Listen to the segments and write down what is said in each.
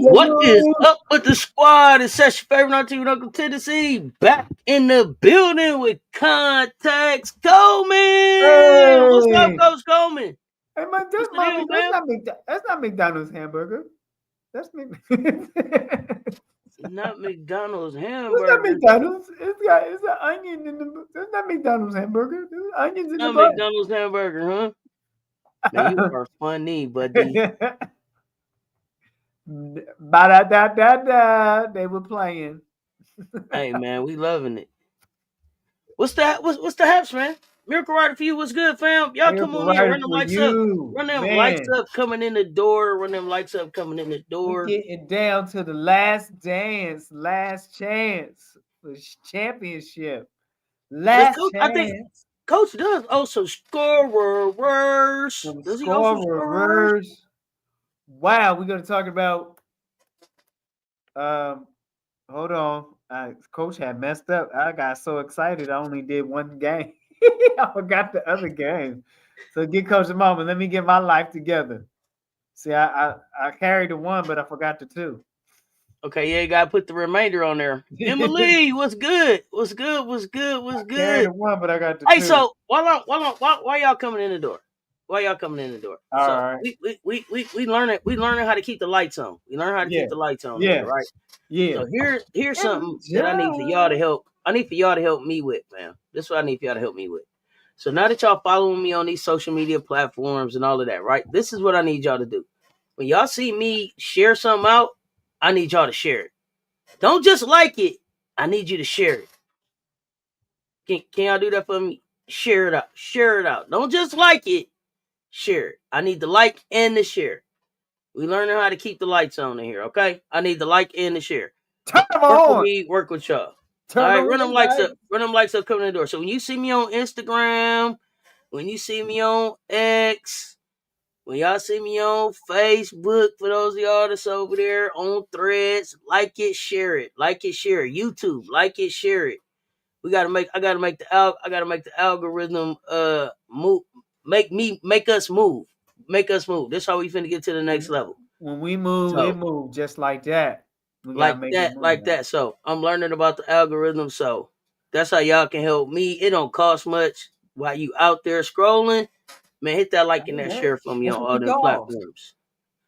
What is up with the squad? It's your favorite auntie with Uncle Tennessee back in the building with Contacts Coleman. Hey. What's up, Coach Coleman? Hey man, that's not McDonald's hamburger. That's me. Not McDonald's hamburger. It's not McDonald's. It's an onion in the. That's not McDonald's hamburger. There's onions in the Not McDonald's hamburger, huh? Man, you are funny, buddy. Ba-da-da-da-da. They were playing. Hey man, we loving it. What's the haps, man? Miracle Rider for you, what's good, fam? Y'all come on here, run them lights up. Run them lights up coming in the door. Run them lights up coming in the door. We're getting down to the last dance, last chance for championship. Last chance. I think Coach does also scorers. Does he also scorers? Wow, we're gonna talk about. Hold on. Coach had messed up. I got so excited. I only did one game. I forgot the other game. So get Coach a moment. Let me get my life together. See, I carried the one, but I forgot the two. Okay, yeah, you gotta put the remainder on there. Emily, what's good? What's good? What's good? What's good? I carried the one, but I got the two. Hey, two. so why y'all coming in the door? Why y'all coming in the door? All so right. We learning how to keep the lights on. We learn how to keep the lights on. Yeah. Right. Yeah. So here's something that I need for y'all to help. I need for y'all to help me with, man. This is what I need for y'all to help me with. So now that y'all following me on these social media platforms and all of that, right? This is what I need y'all to do. When y'all see me share something out, I need y'all to share it. Don't just like it. I need you to share it. Can y'all do that for me? Share it out. Share it out. Don't just like it. Share it. I need the like and the share. We learning how to keep the lights on in here, okay? I need the like and the share. Turn them work on. With me, work with y'all. All right, run them lights up. Run them lights up coming in the door. So when you see me on Instagram, when you see me on X, when y'all see me on Facebook, for those of y'all that's over there on Threads, like it, share it. Like it, share it. YouTube, like it, share it. I gotta make the algorithm move. Make us move. Make us move. That's how we finna get to the next level. When we move, it moves just like that. Like that. So I'm learning about the algorithm. So that's how y'all can help me. It don't cost much while you out there scrolling. Man, hit that like and that share for me on all them platforms.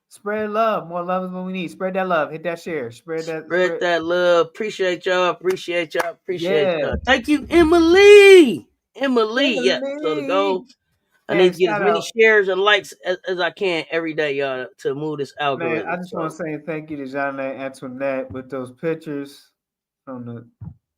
Spread love. More love is what we need. Spread that love. Hit that share. Spread that love. Appreciate y'all. Appreciate y'all. Thank you, Emily. Yeah. So the goal, I need to get as many shares and likes as I can every day, y'all, to move this algorithm. Man, I just want to say thank you to Jeanne Antoinette with those pictures from the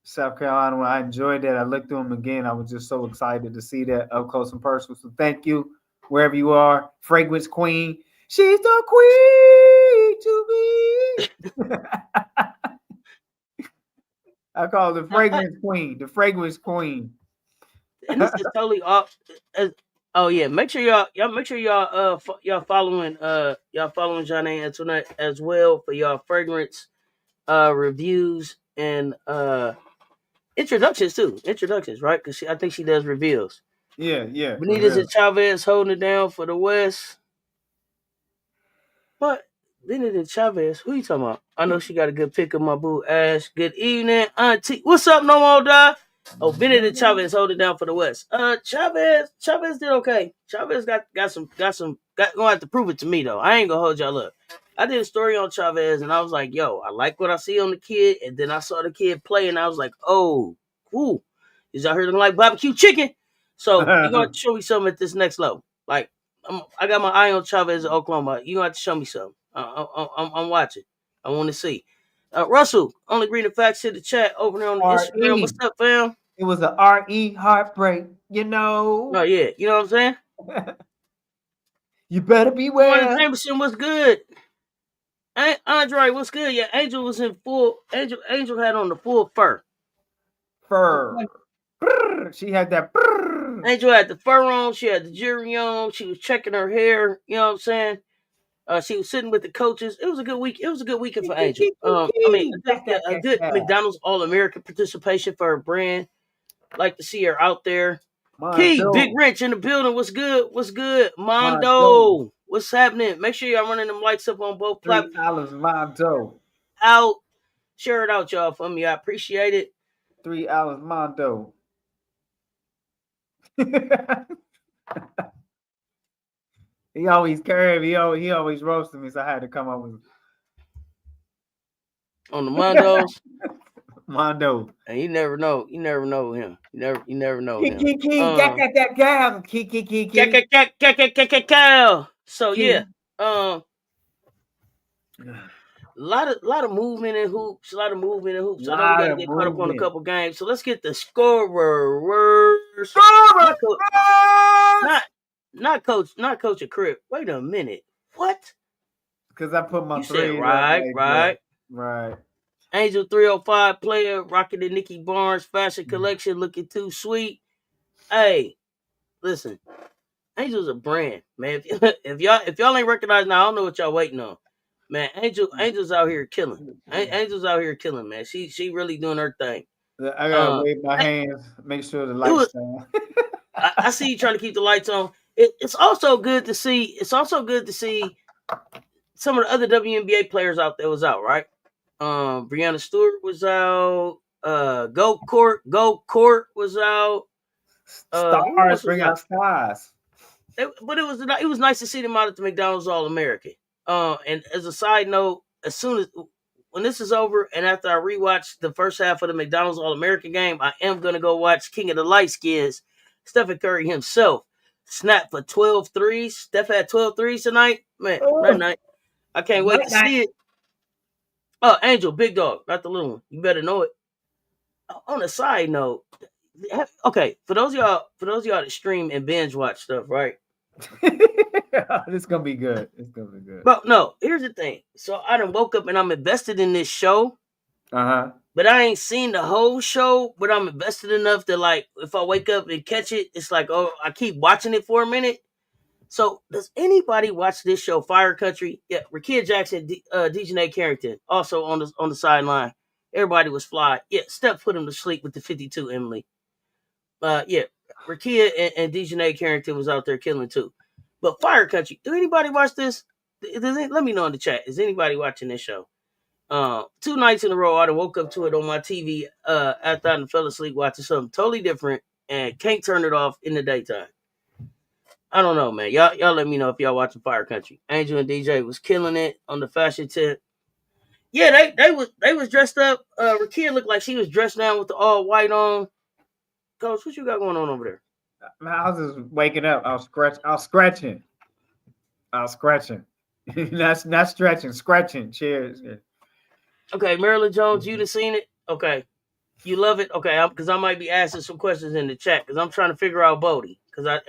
South Carolina. When I enjoyed that, I looked through them again. I was just so excited to see that up close and personal. So thank you, wherever you are. Fragrance Queen. She's the queen to be. I call her the Fragrance Queen. The Fragrance Queen. And this is totally off. Oh yeah, make sure y'all following Jeanne Antoinette as well for y'all fragrance reviews and introductions too. Introductions, right? Because I think she does reveals. Yeah. Benitez Chavez holding it down for the West. What? Benitez Chavez? Who you talking about? I know she got a good pick of my boo Ash. Good evening, Auntie. What's up, no more die? Oh, Benitez Chavez holding it down for the West. Chavez did okay. Chavez got gonna have to prove it to me though. I ain't gonna hold y'all up. I did a story on Chavez, and I was like, yo, I like what I see on the kid, and then I saw the kid play, and I was like, oh, cool. He's out here looking like barbecue chicken. So you're going to show me something at this next level. Like, I got my eye on Chavez in Oklahoma. You're going to have to show me something. I'm watching. I want to see. Russell, only green the facts in the chat over there on the Instagram. What's up, fam? It was a RE heartbreak, you know. Oh, yeah. You know what I'm saying? You better beware. Jameson, what's good? Andre, what's good? Yeah, Angel was in full. Angel had on the full fur. She had that. Angel had the fur on. She had the jewelry on. She was checking her hair. You know what I'm saying? She was sitting with the coaches. It was a good week. It was a good weekend for Angel. I mean, a good McDonald's All-American participation for her brand. Like to see her out there. Key, Big Wrench in the building. What's good? What's good? Mondo. What's happening? Make sure y'all running them lights up on both platforms. Mondo. Out. Share it out, y'all, for me. I appreciate it. 3 hours Mondo. He always curved. He always roasted me, so I had to come up with on the Mondos. Mondo. And you never know. You never know him. You never know him. So yeah. A lot of movement in hoops. I know we gotta get caught up on a couple games. So let's get the scorers. Not coach of Crip. Wait a minute. What? Because I put my you three. Right. Angel 305 player rocking the Nikki Barnes fashion collection, looking too sweet. Hey, listen, Angel's a brand, man. If y'all ain't recognized now, I don't know what y'all waiting on, man. Angel's out here killing. Angel's out here killing, man. She really doing her thing. I gotta wave my hands, make sure the lights on. I see you trying to keep the lights on. It's also good to see. It's also good to see some of the other WNBA players out there was out, right? Brianna Stewart was out. Go Court was out. Stars bring out stars. But it was nice to see them out at the McDonald's All-American. And as a side note, when this is over and after I rewatch the first half of the McDonald's All-American game, I am gonna go watch King of the Lightskins, Stephen Curry himself, snap for 12 threes. Steph had 12 threes tonight. Man, that night. I can't wait to see it. Oh, Angel, big dog, not the little one. You better know it. On a side note, okay, for those of y'all that stream and binge watch stuff, right? It's gonna be good. But no, here's the thing. So I done woke up and I'm invested in this show. But I ain't seen the whole show, but I'm invested enough that, like, if I wake up and catch it, it's like, oh, I keep watching it for a minute. So, does anybody watch this show, Fire Country? Yeah, Rakia Jackson, Dejanay Carrington, also on the sideline. Everybody was fly. Yeah, Steph put him to sleep with the 52, Emily. Yeah, Rakia and Dejanay Carrington was out there killing too. But Fire Country, do anybody watch this? Let me know in the chat. Is anybody watching this show? 2 nights in a row, I woke up to it on my TV after I fell asleep watching something totally different and can't turn it off in the daytime. I don't know, man. Y'all let me know if y'all watching Fire Country. Angel and DJ was killing it on the fashion tip. Yeah, they was dressed up. Rakia looked like she was dressed down with the all white on. Coach, what you got going on over there? I was just waking up. I was scratching. not stretching, scratching. Cheers. Yeah. Okay, Marilyn Jones, you done seen it? Okay. You love it? Okay, because I might be asking some questions in the chat because I'm trying to figure out Bodie. Because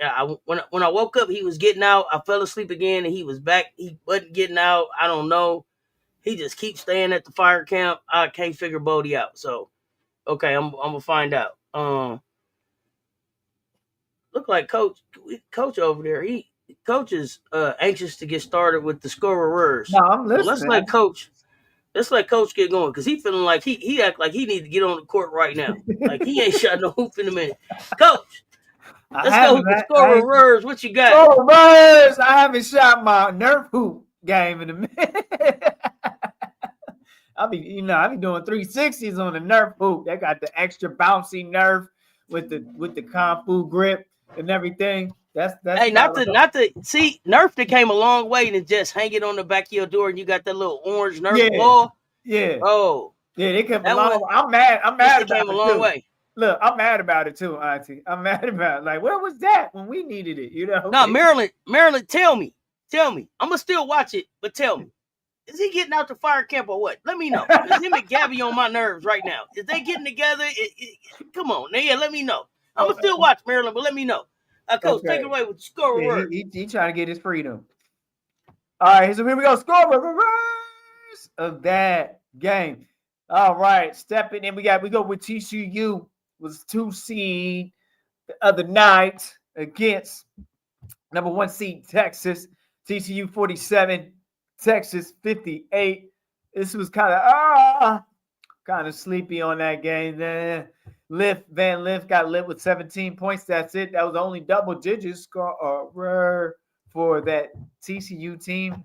when I woke up, he was getting out. I fell asleep again, and he was back. He wasn't getting out. I don't know. He just keeps staying at the fire camp. I can't figure Bodie out. So, okay, I'm gonna find out. Look like Coach over there. Coach is anxious to get started with the scorers. No, I'm listening. So let's let Coach get going because he feeling like he act like he need to get on the court right now. Like he ain't shot no hoop in a minute. Coach, let's go with the scorers. What you got? Scorers. I haven't shot my Nerf hoop game in a minute. I be doing 360s on the Nerf hoop. They got the extra bouncy Nerf with the Kung Fu grip and everything. That's Hey, about not to see Nerf that came a long way than just hang it on the back of your door and you got that little orange Nerf yeah, ball. yeah, Oh, yeah. They came a that long. one I'm mad. I'm this mad shit about came a it long too. way. Look, I'm mad about it too, Auntie. I'm mad about it. Like, where was that when we needed it? You know? No, Maryland, tell me. I'm gonna still watch it, but tell me. Is he getting out the fire camp or what? Let me know. Because him and Gabby on my nerves right now. Is they getting together? Come on, yeah, let me know. I'm gonna still watch Maryland, but let me know. Coach, take it Okay. away with the score Yeah, word. he trying to get his freedom. All right, so here we go. Score reverse of that game. All right, stepping in. We go with TCU was 2 seed the other night against number 1 seed Texas. TCU 47, Texas 58. This was kind of sleepy on that game. Van Lift got lit with 17 points. That's it. That was only double digits score for that TCU team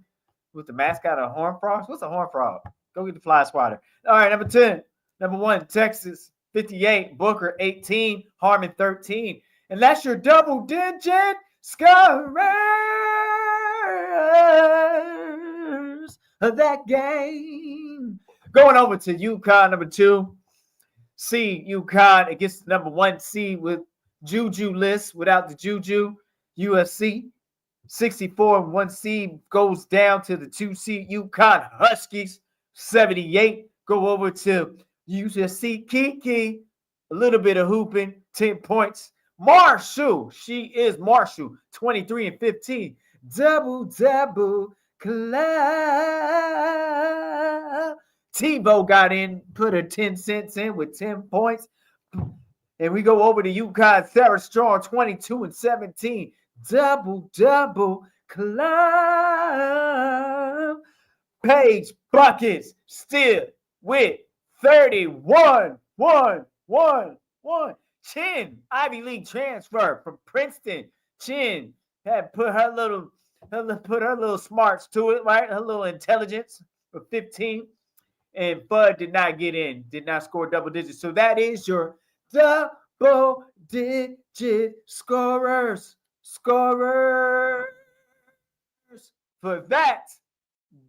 with the mascot of Horn Frogs. What's a Horn Frog? Go get the fly swatter. All right, number 10. Number 1, Texas 58, Booker 18, Harmon 13. And that's your double digit scorers of that game. Going over to UConn, number 2 seed UConn against number 1 seed with Juju list without the Juju. USC 64 and 1 seed goes down to the 2 seed UConn Huskies 78. Go over to USC Kiki, a little bit of hooping, 10 points. Marshall, she is Marshall, 23 and 15. Double club. Tebow got in, put her 10 cents in with 10 points. And we go over to UConn, Sarah Strong, 22 and 17. Double club. Paige Buckets still with 31. 1. Chin, Ivy League transfer from Princeton. Chin had put her little smarts to it, right? Her little intelligence for 15. And Bud did not get in, did not score double digits. So that is your double digit scorers for that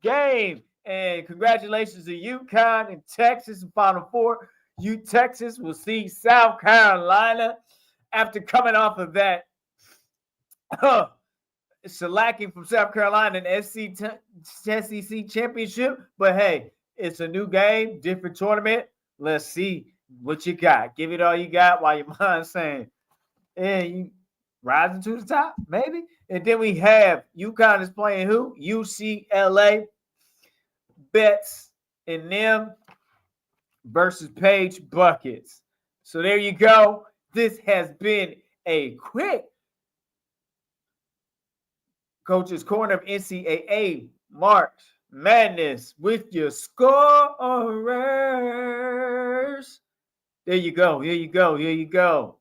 game. And congratulations to UConn and Texas in Final Four. Texas will see South Carolina after coming off of that shellacking from South Carolina in the SEC championship. But hey, it's a new game, different tournament. Let's see what you got. Give it all you got while your mind's saying, hey, you rising to the top, maybe. And then we have UConn is playing who? UCLA. Betts and them versus Paige Buckets. So there you go. This has been a quick Coach's Corner of NCAA March Madness with your scorers. There you go. Here you go.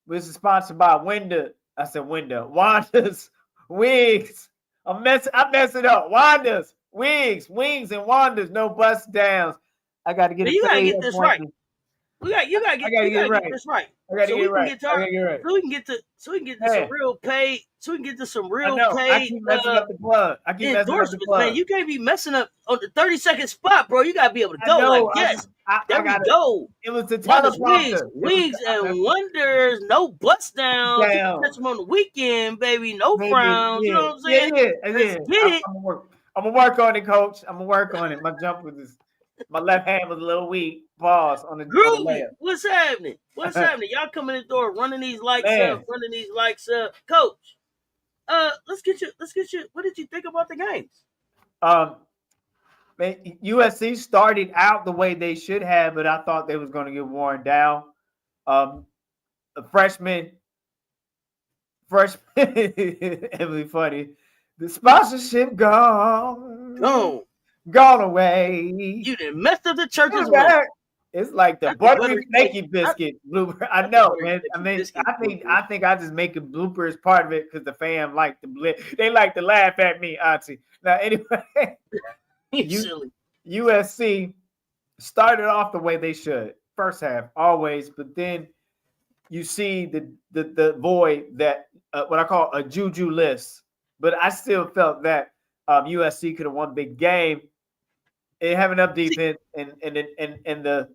This is sponsored by Wanda's Wigs. I'm messing up. Wanda's Wigs, Wings, and Wanda's. No bust downs. I got to get You gotta get this right. appointment. You gotta get this right. I gotta get it right. So we can get to some real paid. So we can get to some real paid. I keep messing up the plug. Endorsements, man. You can't be messing up on the 30-second spot, bro. You gotta be able to go like yes. There we go. It was the teleprompter. Wigs and wonders. No bust downs. Catch them on the weekend, baby. No frowns. Yeah. You know what I'm saying? Yeah. Let's get it. I'm gonna work on it, Coach. I'm gonna work on it. My jump was my left hand was a little weak. Pause on the layup. What's happening? Y'all coming in the door, running these likes up. Coach, let's get you. What did you think about the games? USC started out the way they should have, but I thought they was going to get worn down. A freshman, Emily funny. The sponsorship gone away. You done messed up the church's money. It's like the buttery flaky biscuit blooper. I know, man. I mean, I think I just make a blooper as part of it because the fam like they like to laugh at me, Auntie. Now, anyway, USC started off the way they should. First half, always, but then you see the void that what I call a juju list. But I still felt that USC could have won big game. They have enough defense and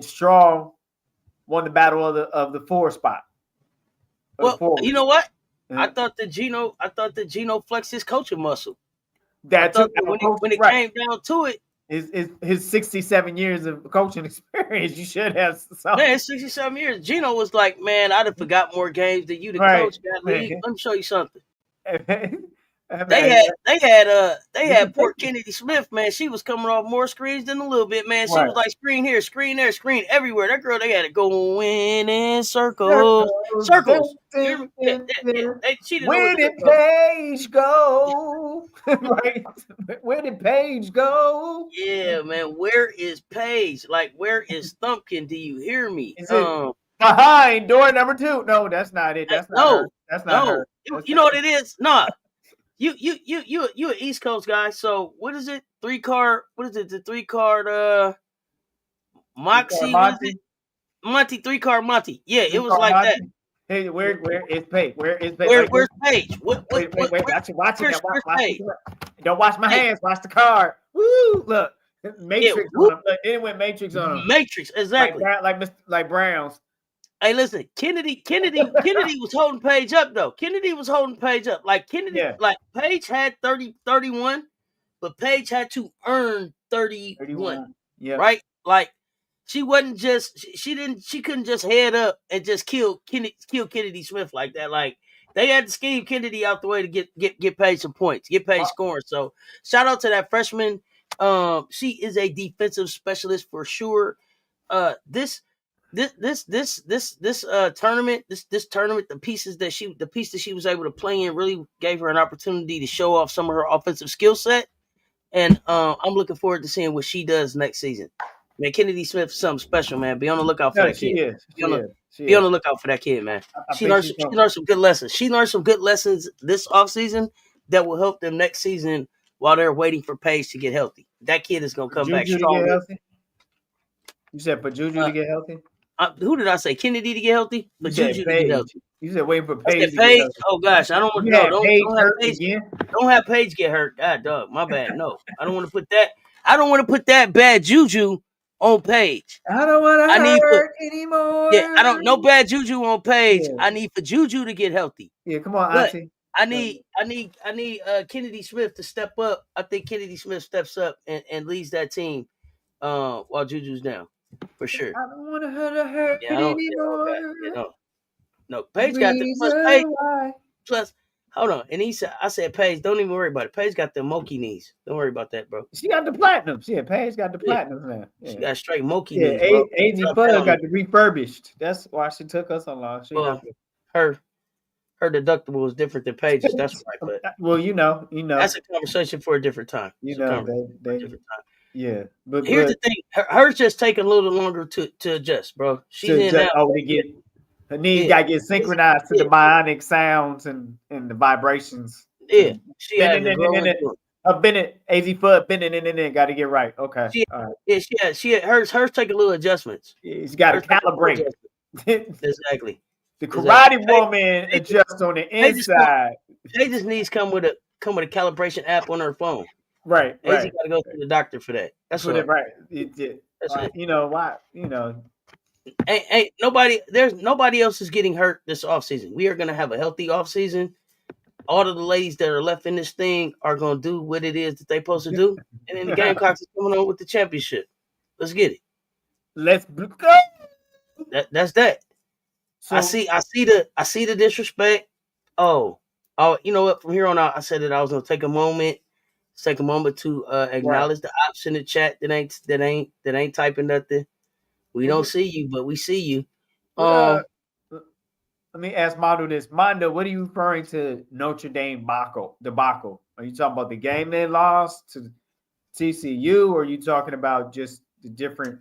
strong won the battle of the 4 spot. Well, you know what? I Uh, thought that Gino flexed his coaching muscle. I that too. thought that when it Right. came down to it, His 67 years of coaching experience, you should have something. man, 67 years. Gino was like, man, I'd have forgot more games than you, the Right. coach. Got leave. Let me show you something. Man, They had poor Kennedy Smith, man. She was coming off more screens than a little bit, man. She was like screen here, screen there, screen everywhere. That girl, they had to go in circles. Circles. She didn't know Where what to did do. Paige go? Right? Where did Paige go? Yeah, man. Where is Paige? Like, where is Thumpkin? Do you hear me? Is it behind door number 2? No, that's not it. That's not her. That's not her. You know what it is? Nah. You an East Coast guy. So what is it? 3-card. What is it? The 3-card Moxie. What is it? Monty, 3-card Monty. Yeah, it was like Monty? that. Hey, where is Paige? Where is Paige? Where's Paige? Wait, watch it. Watch Paige? Don't watch my hands. Watch the card. Woo! Look, Matrix on him. Look, it went Matrix on him. Matrix, exactly. Like Browns. Hey, listen, Kennedy was holding Paige up though. Kennedy was holding Paige up. Like like Paige had 31, but Paige had to earn 31. Yeah. Right? Like she wasn't just she couldn't just head up and just kill Kennedy Smith like that. Like they had to scheme Kennedy out the way to get Paige some points, get Paige scoring. So shout out to that freshman. She is a defensive specialist for sure. This tournament, the piece that she was able to play in really gave her an opportunity to show off some of her offensive skill set. And I'm looking forward to seeing what she does next season. Man, Kennedy Smith is something special, man. Be on the lookout for that kid. Be on the lookout for that kid, man. She learned some good lessons. She learned some good lessons this offseason that will help them next season while they're waiting for Paige to get healthy. That kid is going to come back strong. You said for Juju to get healthy? Who did I say? Kennedy to get healthy? For Juju to get healthy. You said waiting for Paige to get healthy. Oh gosh, I don't want to. Don't have Paige get hurt. God, dog, my bad. No, I don't want to put that. I don't want to put that bad juju on Paige. I don't want to hurt anymore. Yeah, I don't. No bad juju on Paige. Yeah. I need for Juju to get healthy. Yeah, come on, Auntie. I need Kennedy Smith to step up. I think Kennedy Smith steps up and leads that team while Juju's down. For sure. I don't want to hurt anymore. No, Paige got the plus. Hold on, and I said, Paige, don't even worry about it. Paige got the Moki knees. Don't worry about that, bro. She got the platinums. Yeah, Paige got the platinums now. Yeah. She got straight Moki knees. Yeah, AZ Bud got the refurbished. That's why she took us so long. Her deductible is different than Paige's. That's right. But well, you know, that's a conversation for a different time. Different time. Yeah, but here's the thing: hers just taking a little longer to adjust, bro. She's in now. Her knees got to get synchronized to the bionic sounds and the vibrations. Yeah, she had Bennett, AZ Fudd, Bennett, got to get right. Okay. She had hers taking little adjustments. Yeah, she's got to calibrate. Exactly. The karate woman adjusts on the inside. They just needs come with a calibration app on her phone. Right. AZ got to go to the doctor for that. That's what. Right. That's it. You know why? You know. Ain't nobody else is getting hurt this offseason. We are gonna have a healthy offseason. All of the ladies that are left in this thing are gonna do what it is that they're supposed to do. And then the Gamecocks is coming on with the championship. Let's get it. Let's go. That's that. So, I see the disrespect. Oh, you know what? From here on out, I said that I was gonna take a moment to acknowledge the ops in the chat that ain't typing nothing. We don't see you, but we see you. Let me ask Mondo this. Mondo, what are you referring to Notre Dame debacle? Are you talking about the game they lost to TCU, or are you talking about just the different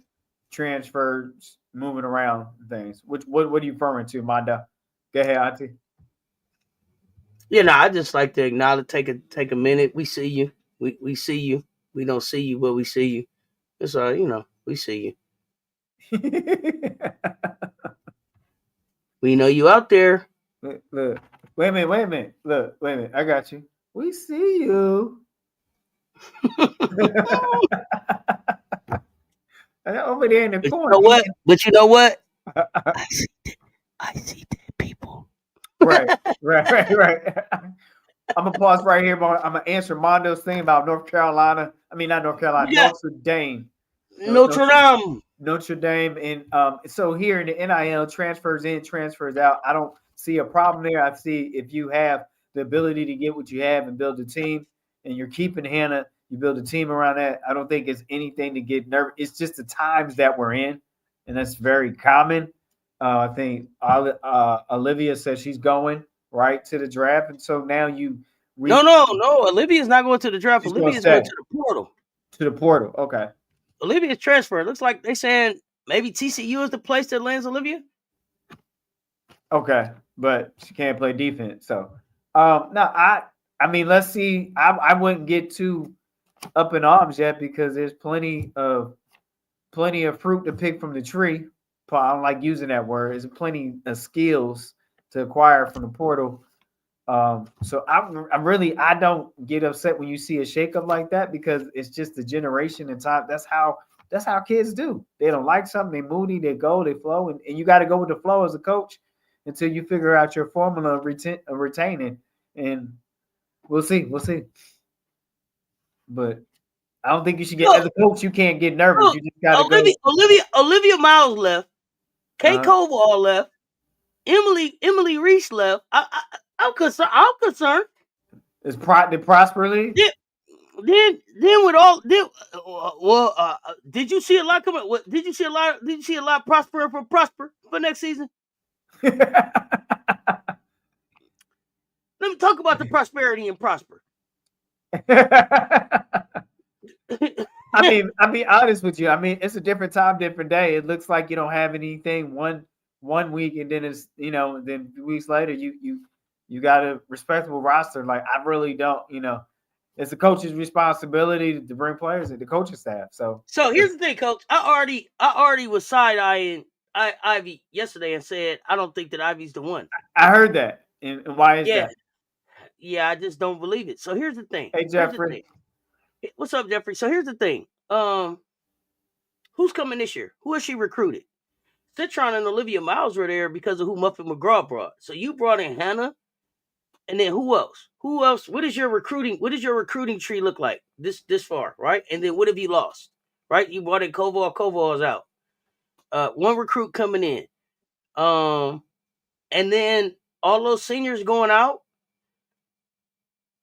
transfers moving around things? What are you referring to, Mondo? Go ahead, Auntie. Yeah, I just like to acknowledge, take a minute. We see you. We see you. We don't see you, but we see you. It's we see you. We know you out there. Look. Wait a minute. Look, wait a minute. I got you. We see you. Over there in the But you corner. know what? But you know what? I see dead people. Right. I'm gonna pause right here, but I'm gonna answer Mondo's thing about North Carolina. I mean, not North Carolina, You got Notre Dame. Notre Dame. Notre Dame, and so here in the NIL, transfers in, transfers out. I don't see a problem there. I see if you have the ability to get what you have and build a team, and you're keeping Hannah, you build a team around that. I don't think it's anything to get nervous. It's just the times that we're in, and that's very common. I think Olivia says she's going right to the draft, and so now you No. Olivia's not going to the draft. she's going to Olivia's going stay to the portal. to the portal. Okay. Olivia's transferred. Looks like they saying maybe TCU is the place that lands Olivia. Okay, but she can't play defense. So, no, I mean, let's see. I wouldn't get too up in arms yet because there's plenty of fruit to pick from the tree. I don't like using that word. There's plenty of skills to acquire from the portal. So I don't get upset when you see a shakeup like that because it's just the generation and time. That's how kids do. They don't like something, they moody, they go, they flow, and you got to go with the flow as a coach until you figure out your formula of retaining. And we'll see. But I don't think you should get as a coach. You can't get nervous. You just got to go. Olivia Miles left. Kay Koval left. Emily Reese left. I'm concerned. Is the Prosper League? Then with all did you see a lot coming? Did you see a lot prosper for next season? Let me talk about the prosperity and prosper. I mean, I'll be honest with you. I mean, it's a different time, different day. It looks like you don't have anything one week, and then it's then weeks later you got a respectable roster. Like I really don't. It's the coach's responsibility to bring players in the coaching staff. So here's the thing, coach. I already was side eyeing Ivy yesterday and said I don't think that Ivy's the one. I heard that, and why is that? Yeah, I just don't believe it. So here's the thing. Hey Jeffrey, what's up, Jeffrey? So here's the thing. Who's coming this year? Who has she recruited? Citron and Olivia Miles were there because of who Muffin McGraw brought. So you brought in Hannah, and then who else? What is your recruiting tree look like this far, right? And then what have you lost? Right? You brought in Koval. Koval's out. One recruit coming in. And then all those seniors going out.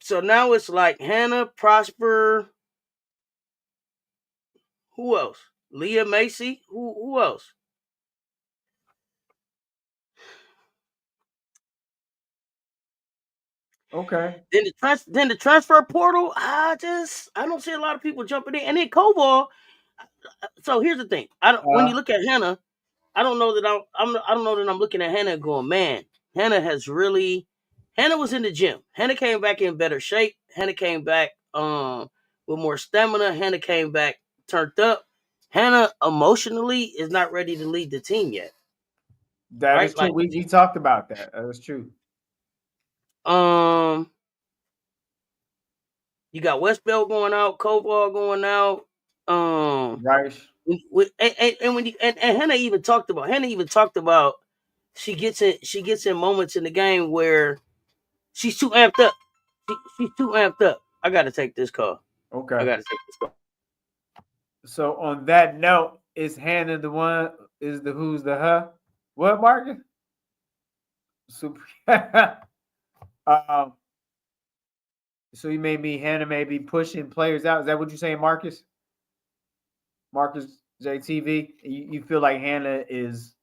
So now it's like Hannah, Prosper. Who else? Leah Macy. Who else? okay. Then the transfer portal. I don't see a lot of people jumping in. And then Koval. So here's the thing. When you look at Hannah, I don't know that I'm looking at Hannah going, man, Hannah was in the gym. Hannah came back in better shape. Hannah came back with more stamina. Hannah came back turned up. Hannah emotionally is not ready to lead the team yet. That is true. We talked about that. That's true. You got Westbell going out, Koval going out. Right. And Hannah even talked about she gets in moments in the game where she's too amped up. She's too amped up. I gotta take this call. Okay. I gotta take this call. So on that note, is Hannah the one? Is the who's the her? What, Marcus? Super. So you Hannah may be pushing players out. Is that what you're saying, Marcus? Marcus JTV, you feel like Hannah is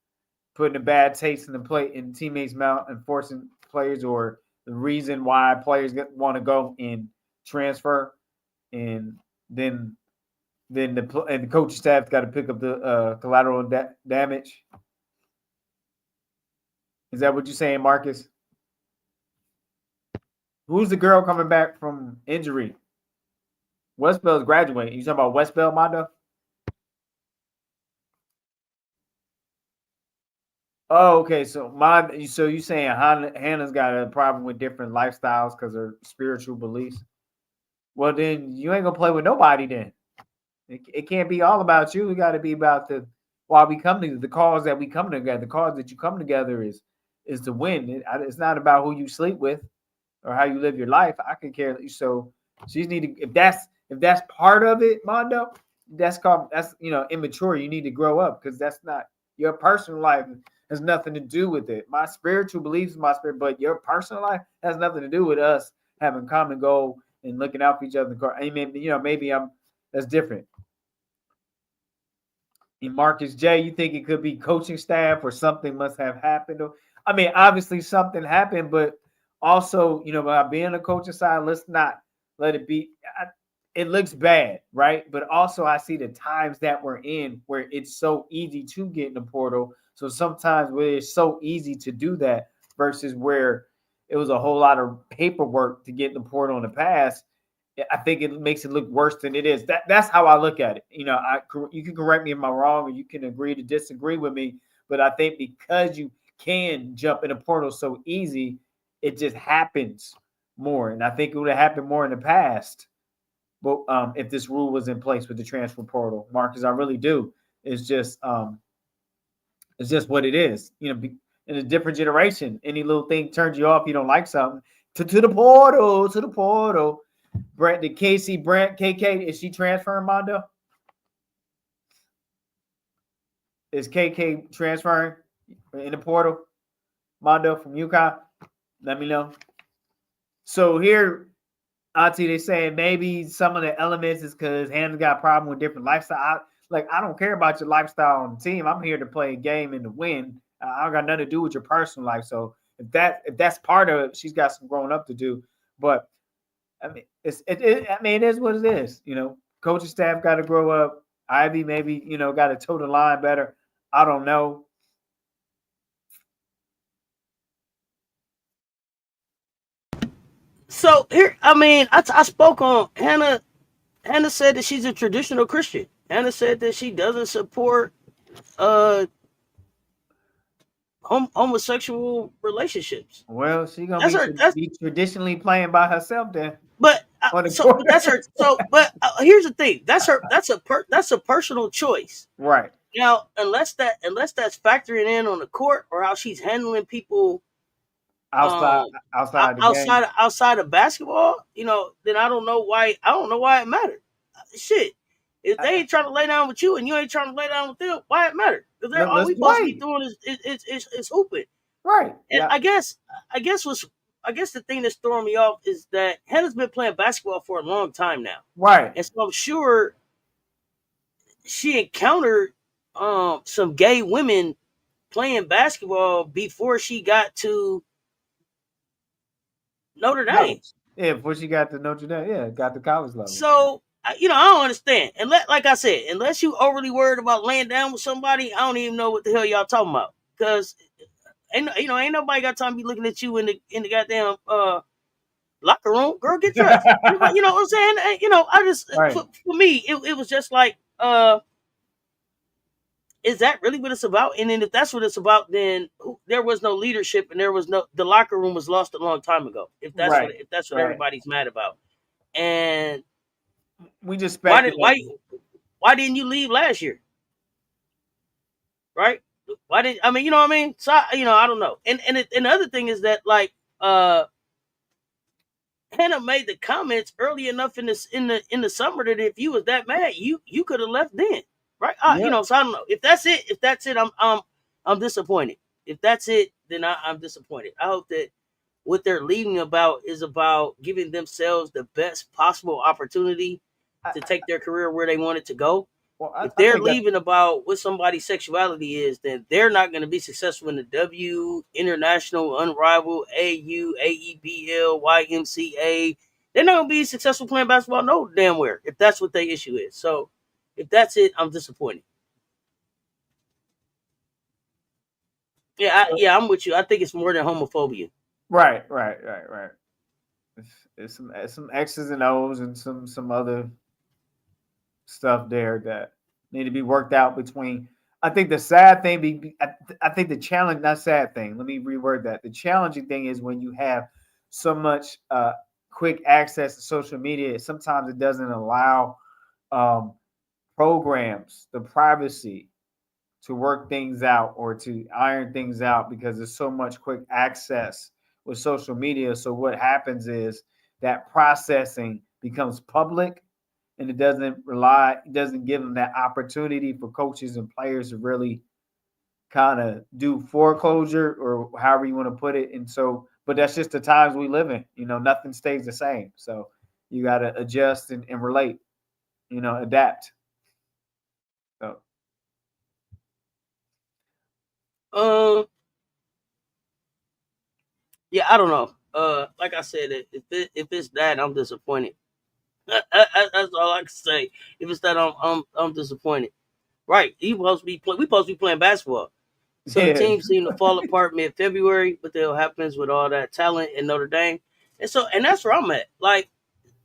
putting a bad taste in teammates' mouth and forcing players, or the reason why players want to go and transfer, and then the coaching staff got to pick up the collateral damage. Is that what you're saying, Marcus? Who's the girl coming back from injury? Westbell's graduating. You talking about Westbell, Mondo? Oh, okay. So you saying Hannah's got a problem with different lifestyles because her spiritual beliefs? Well, then you ain't gonna play with nobody. Then it can't be all about you. It got to be about the why we come to the cause that we come together. The cause that you come together is to win. It's not about who you sleep with or how you live your life. I can care. So she's need to if that's part of it, Mondo. That's immature. You need to grow up because that's not your personal life has nothing to do with it. My spiritual beliefs, my spirit, but your personal life has nothing to do with us having common goal and looking out for each other. I mean, maybe I'm that's different. And Marcus J, you think it could be coaching staff or something must have happened? I mean, obviously something happened, but also, by being a coaching side, let's not let it be. It looks bad, right? But also, I see the times that we're in where it's so easy to get in the portal. So sometimes where it's so easy to do that versus where it was a whole lot of paperwork to get in the portal in the past. I think it makes it look worse than it is. That's how I look at it. You can correct me if I'm wrong, or you can agree to disagree with me. But I think because you can jump in a portal so easy, it just happens more. And I think it would have happened more in the past. But if this rule was in place with the transfer portal, Marcus, I really do. It's just what it is. In a different generation, any little thing turns you off, you don't like something. To the portal, to the portal. Brent, did Casey Brent KK is she transferring, Mondo? Is KK transferring in the portal, Mondo from UConn? Let me know. So here, Auntie, they saying maybe some of the elements is because Hannah got a problem with different lifestyle. I don't care about your lifestyle on the team. I'm here to play a game and to win. I don't got nothing to do with your personal life. So if that's part of it, she's got some growing up to do. But I mean, it is what it is. Coaching staff got to grow up. Ivy maybe got to toe the line better. I don't know. So here, I mean, I spoke on Hannah. Hannah said that she's a traditional Christian. Hannah said that she doesn't support uh homosexual relationships. Well, she gonna That's her. That's be traditionally playing by herself then but on the so court. but that's her. So but here's the thing. That's her. That's a personal choice. Right. Now, unless that's factoring in on the court or how she's handling people Outside um outside the game. outside of basketball, then I don't know why it mattered. Shit. If they ain't trying to lay down with you and you ain't trying to lay down with them, why it matter? Because they're all Let's we supposed to be play. doing is hooping. Right. And Yeah. I guess the thing that's throwing me off is that Hannah's been playing basketball for a long time now. Right. And so I'm sure she encountered some gay women playing basketball before she got to Notre Dame. College. Yeah, before she got to Notre Dame. Yeah, got to college level. So I don't understand. And like I said, unless you overly worried about laying down with somebody, I don't even know what the hell y'all talking about. Because ain't nobody got time to be looking at you in the goddamn locker room. Girl, get dressed. You know what I'm saying? And, I just Right. for me, it was just like, is that really what it's about? And then if that's what it's about, then there was no leadership, and the locker room was lost a long time ago. Right. If that's what Right. everybody's mad about, and We just why did speculate. why didn't you leave last year? Right? Why did I mean? You know what I mean? So I don't know. And the other thing is that uh Hannah made the comments early enough in the summer that if you was that mad, you could have left then, right? Yep. So I don't know if that's it. If that's it, I'm disappointed. If that's it, then I'm disappointed. I hope that what they're leaving about is about giving themselves the best possible opportunity I, to take their career where they want it to go. well, If I they're think that leaving about what somebody's sexuality is, then they're not going to be successful in the W, International, Unrivaled, AU, AEBL, YMCA. They're not going to be successful playing basketball no damn where if that's what their issue is. So if that's it, I'm disappointed. so. Yeah, I'm with you. I think it's more than homophobia. Right. Right. Right. Right. It's some X's and O's and some other stuff there that need to be worked out between. I think the sad thing, I think the challenge, not sad thing. Let me reword that. The challenging thing is when you have so much quick access to social media. Sometimes it doesn't allow um, programs the privacy to work things out or to iron things out because there's so much quick access with social media. So what happens is that processing becomes public and it doesn't give them that opportunity for coaches and players to really kind of do foreclosure or however you want to put it. And so, but that's just the times we live in. Nothing stays the same. So you got to adjust and relate, adapt. So, Um, yeah, I don't know. Like I said, if it's that, I'm disappointed. That's all I can say. If it's that, I'm disappointed. Right? We supposed to be playing basketball. So the yeah. team seemed to fall apart mid February, but that happens with all that talent in Notre Dame. And that's where I'm at. Like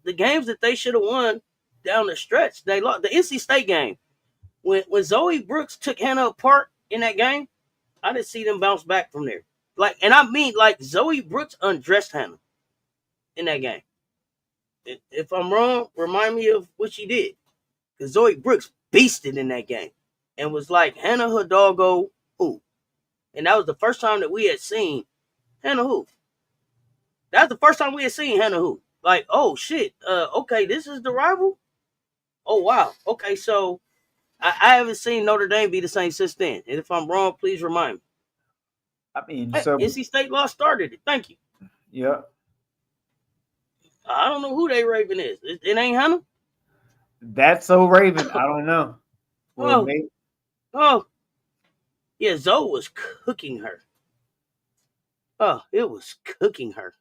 the games that they should have won down the stretch, they lost. The NC State game when Zoe Brooks took Hannah apart in that game, I didn't see them bounce back from there. Like, and I mean, like Zoe Brooks undressed Hannah in that game. If I'm wrong, remind me of what she did. Because Zoe Brooks beasted in that game and was like Hannah her doggo who. And that was the first time that we had seen Hannah who. That's the first time we had seen Hannah who. Like, oh shit, okay, this is the rival. Oh wow, okay, so I haven't seen Notre Dame be the same since then. And if I'm wrong, please remind me. I mean, Hey, so, NC State lost started it. Thank you. yeah. I don't know who they Raven is. It ain't Hannah. That's so Raven. I don't know. Well, Oh, maybe. oh, yeah. Zoe was cooking her. Oh, it was cooking her.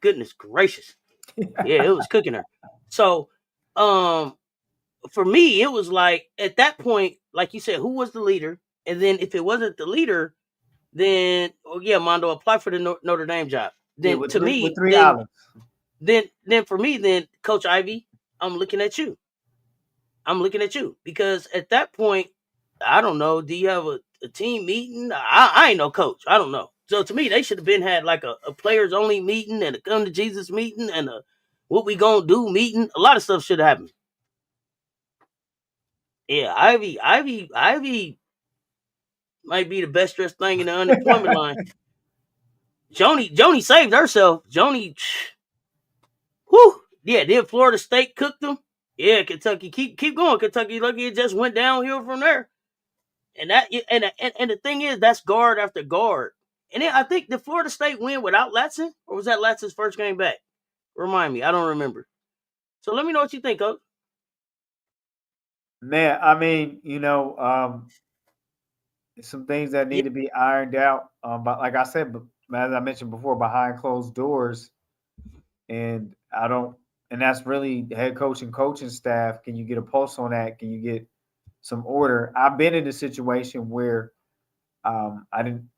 Goodness gracious. Yeah, it was cooking her. So, um, for me, it was like at that point, like you said, who was the leader? And then if it wasn't the leader, then oh yeah, Mondo apply for the Notre Dame job. Yeah, Then with to three with me, three islands. then for me, then Coach Ivy, I'm looking at you. I'm looking at you because at that point, I don't know. Do you have a team meeting? I ain't no coach. I don't know. So to me, they should have been had like a players only meeting and a come to Jesus meeting and a what we gonna do meeting. A lot of stuff should have happened. Yeah, Ivy might be the best dressed thing in the unemployment line. Joni saved herself. Joni, whew, yeah. Then Florida State cooked them. Yeah, Kentucky keep going. Kentucky lucky it just went downhill from there. And that and the thing is, that's guard after guard. And then I think the Florida State win without Latson, or was that Latson's first game back? Remind me, I don't remember. So let me know what you think, Coach. Man, I mean, some things that Yeah. need to be ironed out. But like I said, as I mentioned before, behind closed doors, and I don't, and that's really head coach and coaching staff. Can you get a pulse on that? Can you get some order? I've been in a situation where I didn't,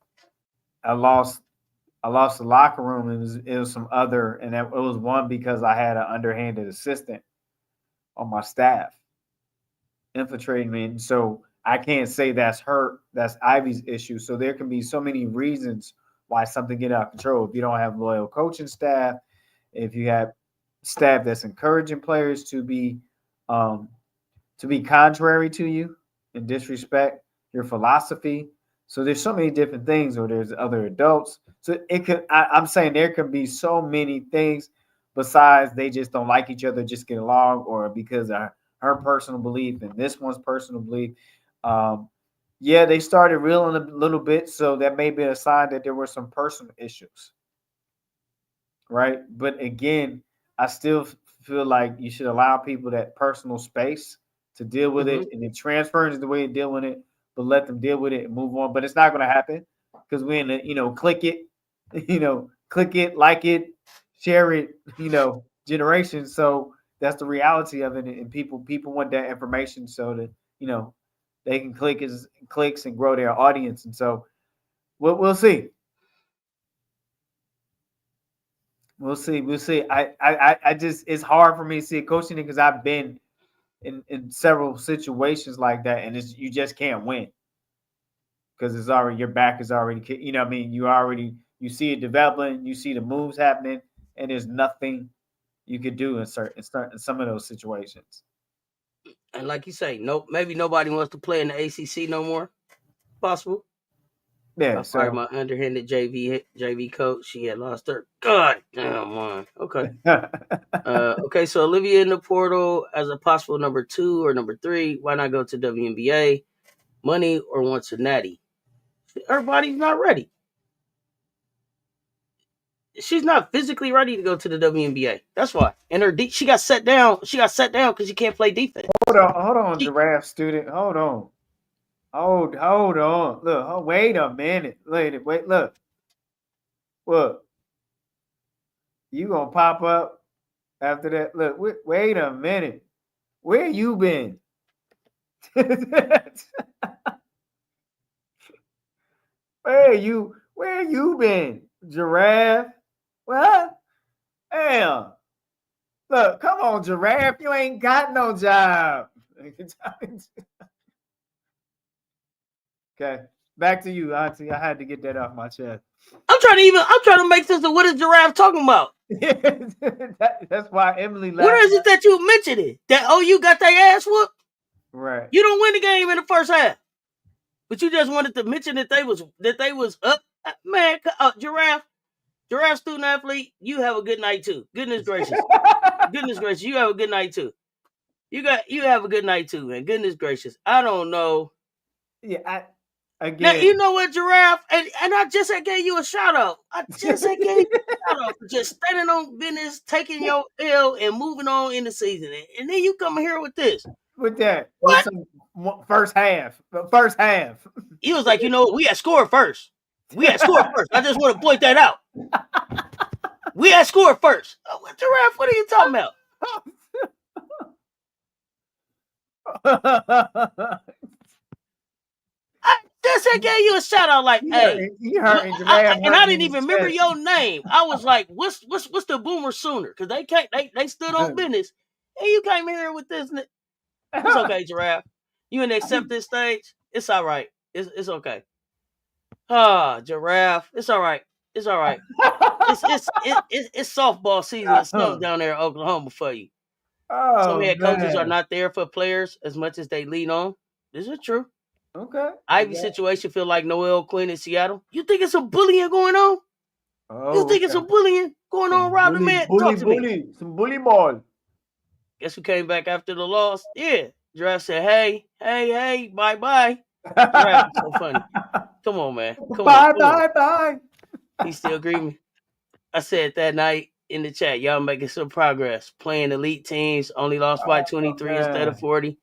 I lost, I lost the locker room. It was some other, and it was one because I had an underhanded assistant on my staff infiltrating me. And so I can't say that's Ivy's issue. So there can be so many reasons why something get out of control. If you don't have loyal coaching staff, if you have staff that's encouraging players um, to be contrary to you and disrespect your philosophy. So there's so many different things, or there's other adults. So it could. I'm saying there can be so many things besides they just don't like each other, just get along, or because of her personal belief and this one's personal belief. Um, yeah, they started reeling a little bit, so that may be a sign that there were some personal issues, right? But again, I still feel like you should allow people that personal space to deal with Mm-hmm. it, and then transferring is the way to deal with it. But let them deal with it and move on. But it's not going to happen because we're in the click it, click it, like it, share it, generation. So that's the reality of it, and people want that information so that they can clicks and grow their audience. And so we'll see. We'll see. We'll see. I just it's hard for me to see it coaching because I've been in several situations like that, and you just can't win. because it's already your back is already, you know what I mean? You see it developing, you see the moves happening, and there's nothing you could do in some of those situations. And like you say, maybe nobody wants to play in the ACC no more. Possible. Yeah, I fired my so underhanded JV coach. She had lost her. God damn one. Okay. Okay, so Olivia in the portal as a possible number 2 or number 3. Why not go to WNBA? Money or wants a natty? Her body's not ready. She's not physically ready to go to the WNBA. That's why. And she got set down. She got set down because she can't play defense. Hold on, giraffe student. Hold on. Hold on. Look, wait a minute. Wait, look. Look. You gonna pop up after that? Look, wait a minute. Where you been? Where you been? Giraffe? What? Damn. Look, come on, giraffe. You ain't got no job. Okay. Back to you, Auntie. I had to get that off my chest. I'm trying to make sense of what is Giraffe talking about. That's why Emily laughed. Where is it that you mentioned it? That OU got their ass whooped? Right. You don't win the game in the first half. But you just wanted to mention that they was up. Man, Giraffe student athlete, you have a good night too. Goodness gracious. Goodness gracious, you have a good night too. You have a good night too, man. Goodness gracious. I don't know. Yeah, again. Now, you know what, Giraffe? And I just gave you a shout out. I just gave you a shout out for just standing on business, taking your L, and moving on in the season. And then you come here with this. With that. What? With first half. First half. He was like, we had scored first. We had scored first. I just want to point that out. We had scored first. Giraffe, what are you talking about? I just gave you a shout out like, hey. You heard and I didn't even remember your name. I was like, what's the boomer sooner? Because they stood on business. And you came here with this. It's okay, Giraffe. You in the acceptance stage? It's all right. It's okay. Giraffe. It's all right. It's all right. It's softball season. It's something down there in Oklahoma for you. Some head coaches are not there for players as much as they lean on. This is true. Okay. Ivy situation feel like Noel Quinn in Seattle. You think it's some bullying going on? You think it's some bullying going on, Rob the man? Talk to me. Some bully ball. Guess who came back after the loss? Yeah. Giraffe said, hey, bye. Giraffe is so funny. Come on, man. Bye. He still grieving. I said that night in the chat, y'all making some progress. Playing elite teams, only lost by 23 instead of 40.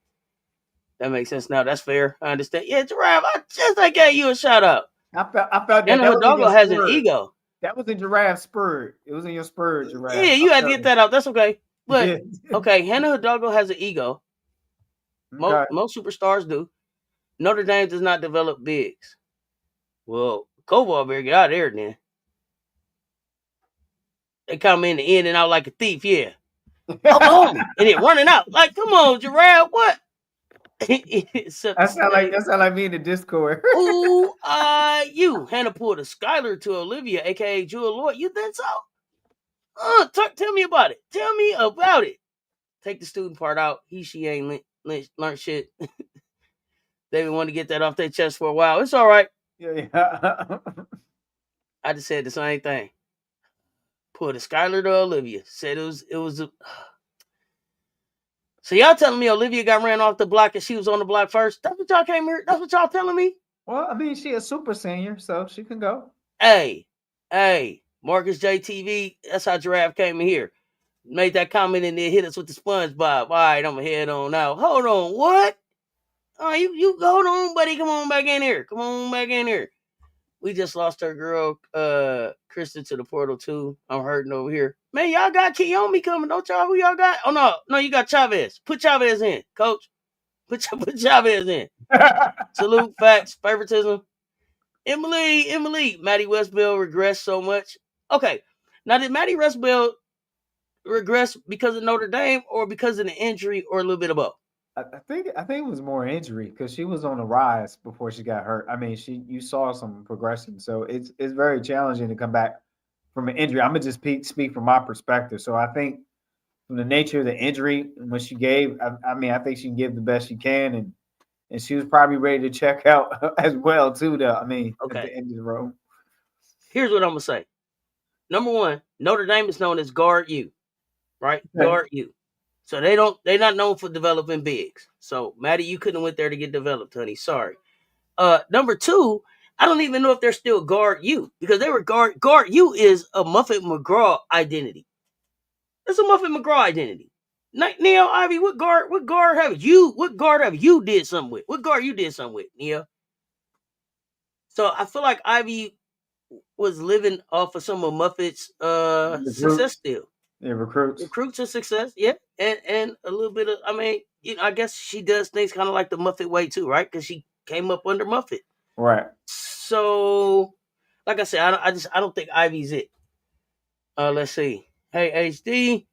That makes sense now. That's fair. I understand. Yeah, Giraffe, I gave you a shout out. I felt that. And Hidalgo has an ego. That was in Giraffe's spur. It was in your spur, Giraffe. Yeah, you had to get that out. That's okay. But, okay, Hannah Hidalgo has an ego. Most superstars do. Notre Dame does not develop bigs. Well, Koval better get out of there then. They come in and out like a thief, yeah. Oklahoma, and then running out. Like, come on, Giraffe, what? That sound like me in the Discord. Ooh, you. Hannah pulled a Skylar to Olivia, aka Jewel Lloyd. You think so? Tell me about it. Tell me about it. Take the student part out. She ain't learned shit. They want to get that off their chest for a while. It's all right. Yeah. I just said the same thing. Pulled a Skylar to Olivia. Said it was a. So y'all telling me Olivia got ran off the block and she was on the block first? That's what y'all came here. That's what y'all telling me? Well, I mean, she a super senior, so she can go. Hey, Marcus JTV, that's how Giraffe came in here. Made that comment and then hit us with the SpongeBob. All right, I'm going to head on out. Hold on, what? You hold on, buddy. Come on back in here. We just lost our girl, Kristen, to the portal, too. I'm hurting over here. Man, y'all got Kiyomi coming, don't y'all? Who y'all got? Oh, no, you got Chavez. Put Chavez in, coach. Put Chavez in. Salute, facts, favoritism. Emily. Maddie Westbell regressed so much. Okay, now did Maddie Westbell regress because of Notre Dame or because of the injury or a little bit of both? I think it was more injury because she was on the rise before she got hurt. I mean, you saw some progression, so it's very challenging to come back from an injury. I'm gonna just speak from my perspective. So I think from the nature of the injury and what she gave, I mean, I think she can give the best she can, and she was probably ready to check out as well too. Though I mean, at Okay. the end of the road. Here's what I'm gonna say. Number one, Notre Dame is known as guard you, right? Okay. Guard you. So they're not known for developing bigs. So Maddie, you couldn't went there to get developed, honey. Sorry. Number two, I don't even know if they're still guard you because they were guard you is a Muffet McGraw identity. It's a Muffet McGraw identity. Neil Ivy, what guard have you did something with? What guard you did something with, Neil? So I feel like Ivy was living off of some of Muffet's success Recruits, still. yeah, recruits, Recruits and success, yeah. And a little bit of I mean, I guess she does things kind of like the Muffet way too, right? Because she came up under Muffet. right? So like I said, I don't think Ivy's it. Let's see. Hey HD.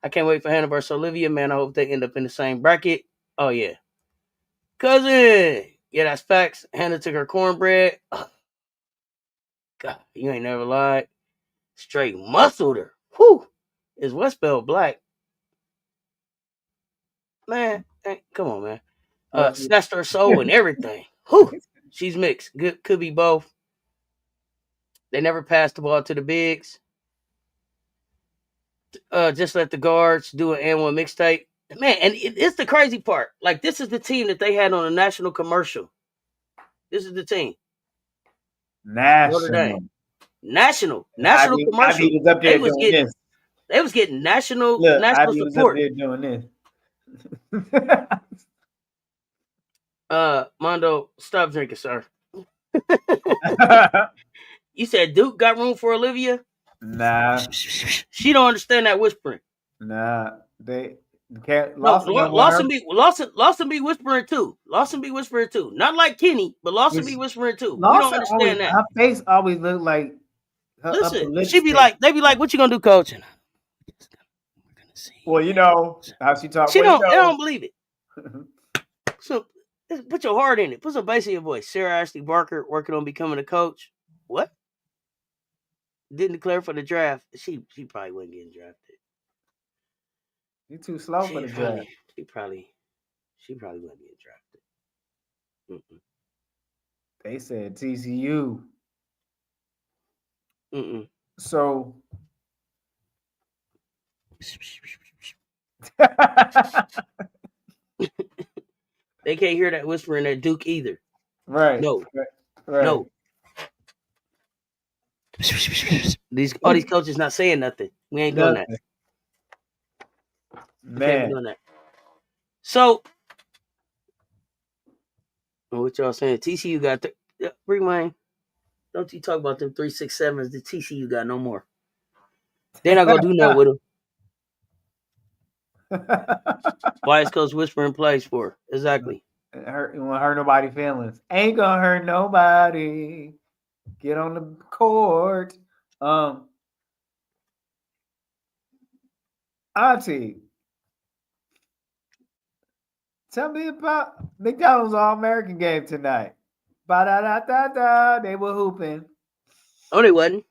I can't wait for Hannah versus Olivia, man. I hope they end up in the same bracket. Oh yeah. Cousin. Yeah, that's facts. Hannah took her cornbread. Oh, God, you ain't never lied. Straight muscled her. Whew. Is Westbell black? Man, come on, man. What? Snatched her soul and everything. Whew. She's mixed. Good, could be both. They never passed the ball to the bigs. Just let the guards do an and one mixtape. Man, and it's the crazy part. Like, this is the team that they had on a national commercial. This is the team. Notre Dame. National. National commercial. Ivy was up there doing this. They was getting national Look, Ivy was up support. there doing this. Mondo, stop drinking, sir. You said Duke got room for Olivia? Nah. She don't understand that whispering. Nah. They can't Lawson be whispering too. Lawson be whispering too. Not like Kenny, but Lawson be whispering too. We don't understand that. Her face always looked like her listen, she be like, they be like, what you gonna do, coach? Well, you know how she talks. They don't believe it. So put your heart in it. Put some bass in your voice. Sarah Ashley Barker working on becoming a coach. What? Didn't declare for the draft. She probably wasn't getting drafted. You too slow for the draft. She probably wasn't getting drafted. Mm-mm. They said TCU. Mm-mm. So they can't hear that whispering at Duke either. Right. No. Right. No. All these coaches not saying nothing. We ain't doing that. Man. Doing that. So what y'all saying? TCU got bring mine. Don't you talk about them 3-6-7s? The TCU got no more. They're not gonna do nothing with them. Why is Coach whispering plays for? Exactly. It won't hurt nobody feelings. Ain't gonna hurt nobody. Get on the court. Auntie, tell me about McDonald's All-American game tonight. Ba-da-da-da-da. They were hooping. Oh, they wasn't.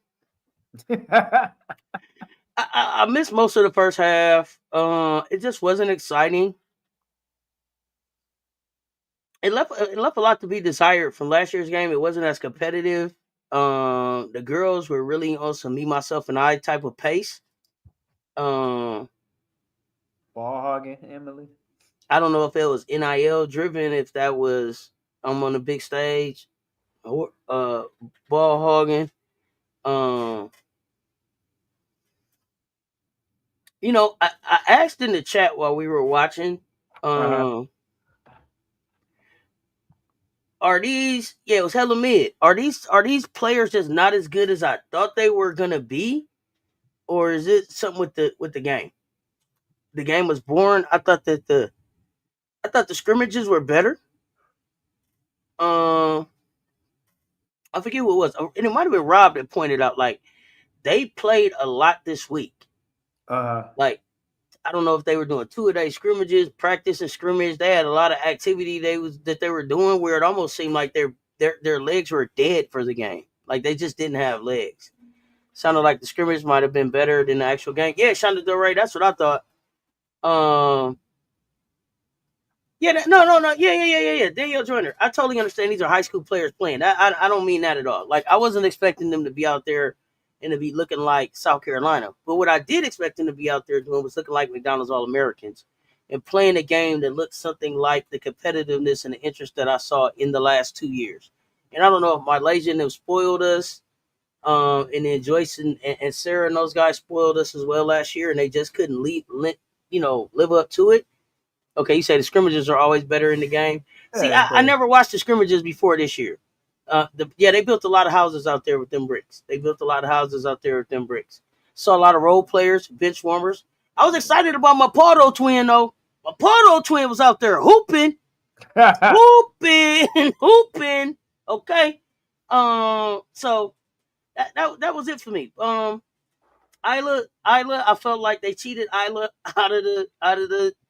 I missed most of the first half. It just wasn't exciting. It left a lot to be desired from last year's game. It wasn't as competitive. The girls were really on some me, myself, and I type of pace. Ball hogging, Emily. I don't know if it was NIL driven, if that was I'm on the big stage, or ball hogging. You know, I asked in the chat while we were watching. Are these? Yeah, it was hella mid. Are these players just not as good as I thought they were gonna be, or is it something with the game? The game was boring. I thought the scrimmages were better. I forget what it was, and it might have been Rob that pointed out like they played a lot this week. Like I don't know if they were doing 2-a-day scrimmages, practice and scrimmage. They had a lot of activity that they were doing where it almost seemed like their legs were dead for the game. Like they just didn't have legs. Sounded like the scrimmage might have been better than the actual game. Yeah, Shonda Del Rey, that's what I thought. Yeah, no. Yeah. Danielle Joyner. I totally understand these are high school players playing. I don't mean that at all. Like, I wasn't expecting them to be out there and to be looking like South Carolina. But what I did expect them to be out there doing was looking like McDonald's All-Americans and playing a game that looked something like the competitiveness and the interest that I saw in the last 2 years. And I don't know if Malaysia and them spoiled us, and then Joyce and Sarah and those guys spoiled us as well last year, and they just couldn't live up to it. Okay, you say the scrimmages are always better in the game. See, Yeah, I never watched the scrimmages before this year. They built a lot of houses out there with them bricks. Saw a lot of role players, bench warmers. I was excited about my Pardo twin though. My Pardo twin was out there hooping, hooping. Okay, so that was it for me. Isla, I felt like they cheated Isla out of the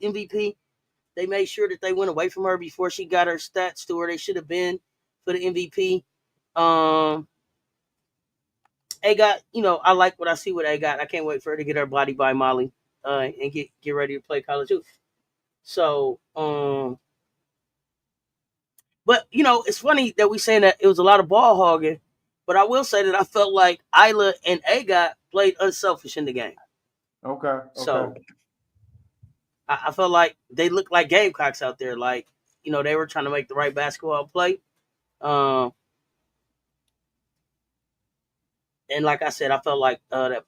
MVP. They made sure that they went away from her before she got her stats to where they should have been for the MVP. A got, I like what I see with A got. I can't wait for her to get her body by Molly, and get ready to play college hoops. So, but it's funny that we saying that it was a lot of ball hogging, but I will say that I felt like Isla and A got played unselfish in the game. Okay. So I felt like they looked like Gamecocks out there. Like, they were trying to make the right basketball play. And like I said, I felt like the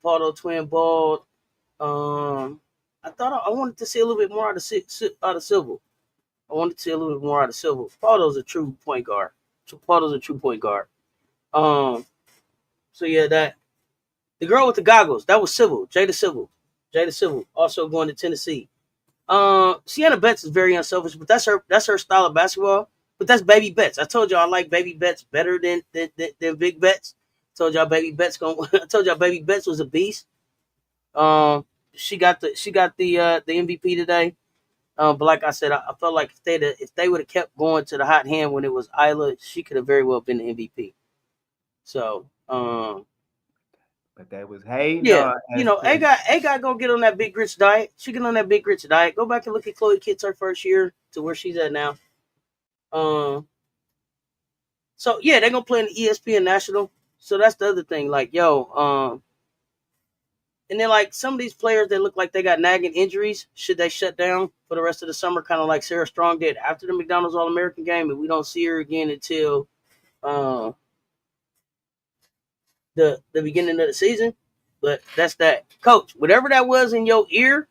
Pardo twin ball. I thought I wanted to see a little bit more out of Silva. I wanted to see a little bit more out of Silva. Pardo's a true point guard. So yeah, that the girl with the goggles, that was Civil, Jada Civil, also going to Tennessee. Sienna Betts is very unselfish, but that's her style of basketball. But that's Baby Betts. I told y'all I like Baby Betts better than Big Betts. I told y'all Baby Betts was a beast. She got the MVP today. But like I said, I felt like if they would have kept going to the hot hand when it was Isla, she could have very well been the MVP. So, but that was hating. yeah, A got go get on that big grits diet. She get on that big grits diet. Go back and look at Chloe Kitts her first year to where she's at now. So yeah, they're gonna play in the ESPN National. So that's the other thing. Like, and then like some of these players that look like they got nagging injuries, should they shut down for the rest of the summer, kind of like Sarah Strong did after the McDonald's All American game, and we don't see her again until the beginning of the season. But that's that. Coach, whatever that was in your ear,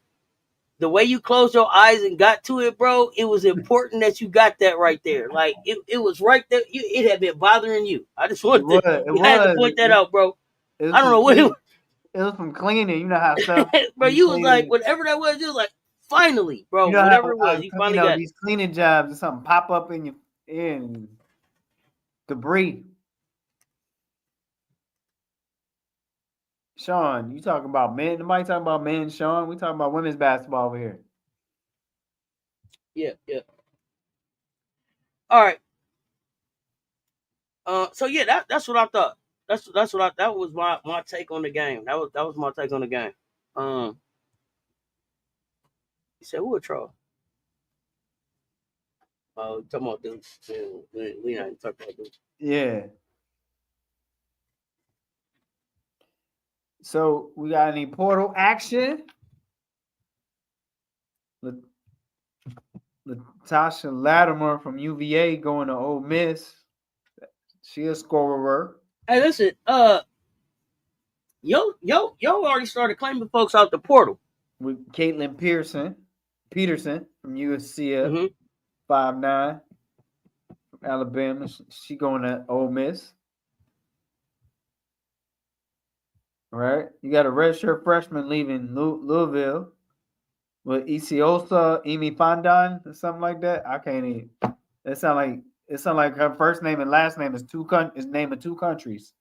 the way you closed your eyes and got to it, bro, it was important that you got that right there. Like, it was right there. It had been bothering you. I just wanted had to point that out, bro. I don't know what it was. It was from cleaning. You know how stuff. Bro, you was like, whatever that was, you was like, finally, bro, whatever it was, you finally got these cleaning jobs or something pop up in your ear and debris. Sean, you talking about men? Nobody talking about men, Sean. We talking about women's basketball over here. Yeah. All right. So yeah, that's what I thought. That was my take on the game. That was my take on the game. You said who a troll? Oh, talking about dudes. We not talking about dudes. Yeah. So we got any portal action? Latasha Latimer from UVA going to Ole Miss. She a scorer. Hey, listen, yo already started claiming folks out the portal. With Caitlin Peterson from USC, 5'9", from Alabama. She going to Ole Miss. All right. You got a redshirt freshman leaving Louisville with Isiosa Emi Fondon or something like that. I can't even. It sound like her first name and last name is name of two countries.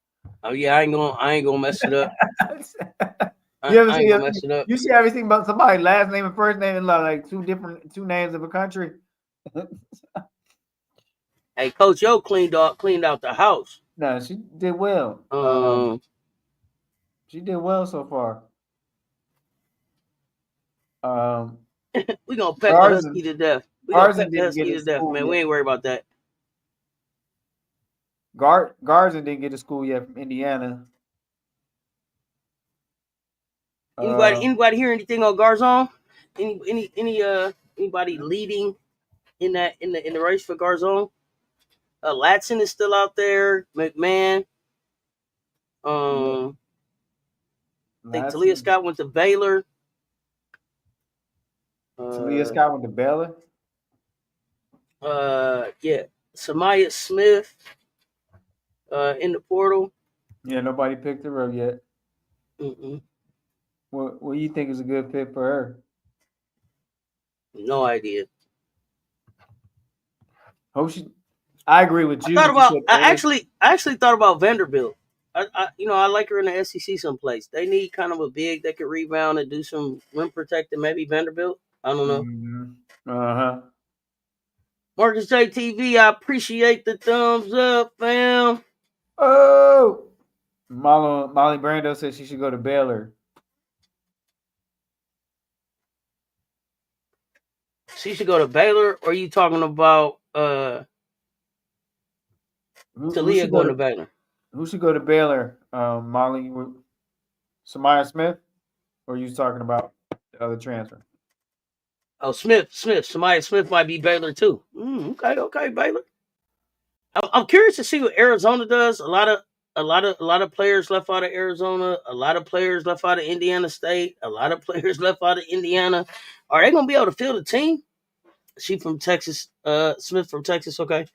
Oh yeah, I ain't gonna mess it up. You ever I see ain't gonna mess it up. you see everything about somebody's last name and first name and like two names of a country? Hey, Coach Yo cleaned out the house. No, she did well. Um, She did well so far. Um, we gonna pet the husky Garza to death. We gonna Garza pet the didn't get husky to to death, school man. yet. We ain't worried about that. Garza didn't get to school yet from Indiana. Anybody hear anything on Garzon? Anybody leading in the race for Garzon? Latson is still out there. McMahon. I think Talia Latson, Scott went to Baylor. Talia Scott went to Baylor. Yeah. Samaya Smith in the portal. Yeah, nobody picked her up yet. Mm-mm. What do you think is a good fit for her? No idea. Hope she. I agree with I you. thought What you about. said I earlier. actually thought about Vanderbilt. I like her in the SEC someplace. They need kind of a big that could rebound and do some rim protecting. Maybe Vanderbilt. I don't know. Mm-hmm. Uh-huh. Marcus JTV, I appreciate the thumbs up, fam. Oh, Molly Brando said she should go to Baylor. She should go to Baylor. Or are you talking about Who Talia should go going to to Baylor? Who should go to Baylor? Molly, Samaya Smith, or are you talking about the other transfer? Oh, Smith. Samaya Smith might be Baylor too. Okay, Baylor. I'm curious to see what Arizona does. A lot of players left out of Arizona. A lot of players left out of Indiana State. A lot of players left out of Indiana. Are they gonna be able to field a team? She from Texas. Smith from Texas. Okay.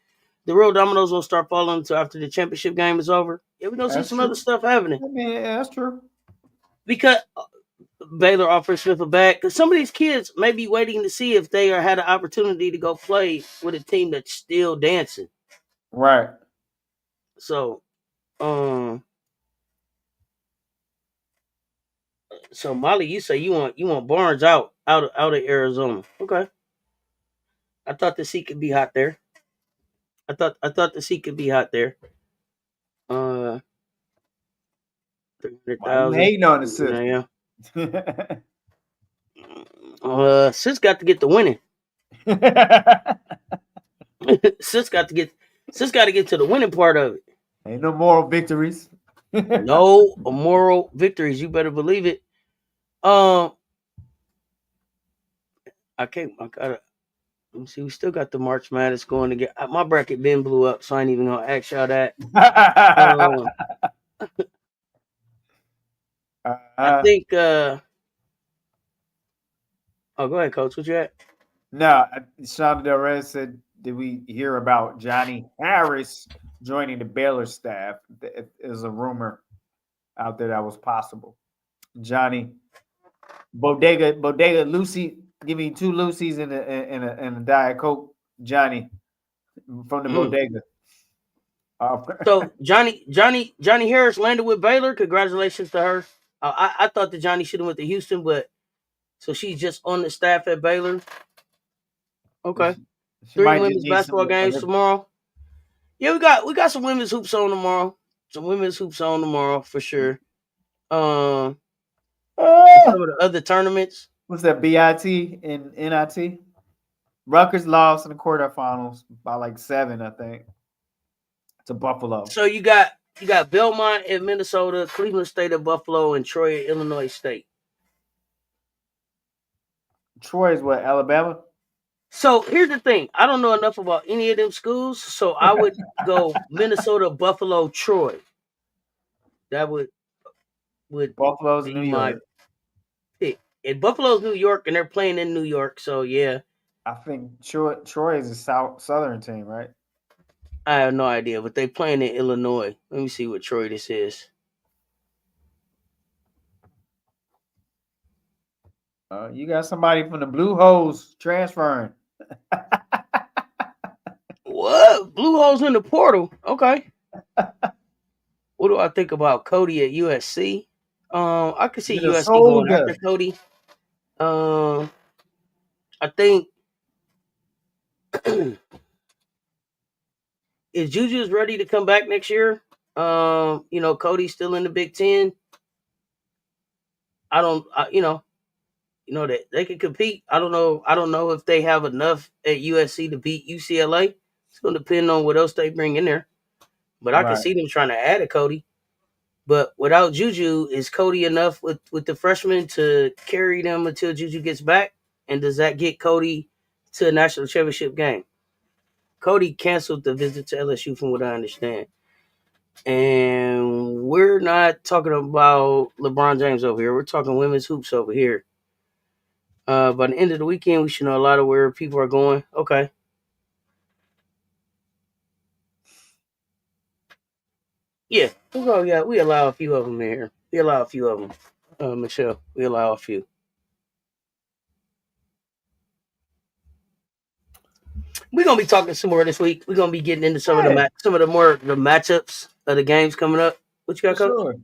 The real dominoes won't start falling until after the championship game is over. Yeah, we're gonna see That's some other true. stuff happening I mean, yeah, that's true. because Baylor offers Smith a bag. Because some of these kids may be waiting to see if they had an opportunity to go play with a team that's still dancing. Right. So, so Molly, you say you want Barnes out of Arizona. Okay. I thought the seat could be hot there. I thought the seat could be hot there. Uh, three hundred Why you thousand. hating on the sister? Yeah. Sis got to get the winning. sis got to get. Sis got to get to the winning part of it. Ain't no moral victories. No moral victories. You better believe it. Um, I can't. I gotta. Let me see. We still got the March Madness going to get. My bracket been blew up, so I ain't even gonna ask y'all that. I think. Oh, go ahead, Coach. What you at? No, Sean Del Rey said, did we hear about Johnny Harris joining the Baylor staff? There's a rumor out there that was possible. Johnny Bodega Lucy, give me two Lucy's and a Diet Coke. Johnny from the bodega. So Johnny Harris landed with Baylor. Congratulations to her. I thought that Johnny should have went to Houston, but so she's just on the staff at Baylor. Okay. She 3 might just women's need some basketball games tomorrow. Yeah, we got some women's hoops on tomorrow. Some women's hoops on tomorrow for sure. Some of the other tournaments. What's that? BIT and NIT. Rutgers lost in the quarterfinals by like 7, I think, to Buffalo. So you got Belmont at Minnesota, Cleveland State at Buffalo, and Troy at Illinois State. Troy is what, Alabama? So here's the thing. I don't know enough about any of them schools, so I would go Minnesota, Buffalo, Troy. That would Buffalo's be New my York. pick. And Buffalo's New York, and they're playing in New York, so yeah. I think Troy is a southern team, right? I have no idea, but they playing in Illinois. Let me see what Troy this is. You got somebody from the Blue Hose transferring. What? Blue Holes in the portal. Okay. What do I think about Cody at USC? I could see USC going Minnesota. after Cody. I think is Juju's ready to come back next year. Cody's still in the Big Ten. I don't, that they can compete. I don't know. I don't know if they have enough at USC to beat UCLA. It's going to depend on what else they bring in there. But I can Right. see them trying to add a Cody. But without Juju, is Cody enough with the freshmen to carry them until Juju gets back? And does that get Cody to a national championship game? Cody canceled the visit to LSU, from what I understand. And we're not talking about LeBron James over here. We're talking women's hoops over here. By the end of the weekend, we should know a lot of where people are going. Okay. Yeah. We allow a few of them in here. We allow a few of them. Michelle, we allow a few. We're gonna be talking some more this week. We're gonna be getting into some of the Hey, the matchups of the games coming up. What you for got, Coach? sure.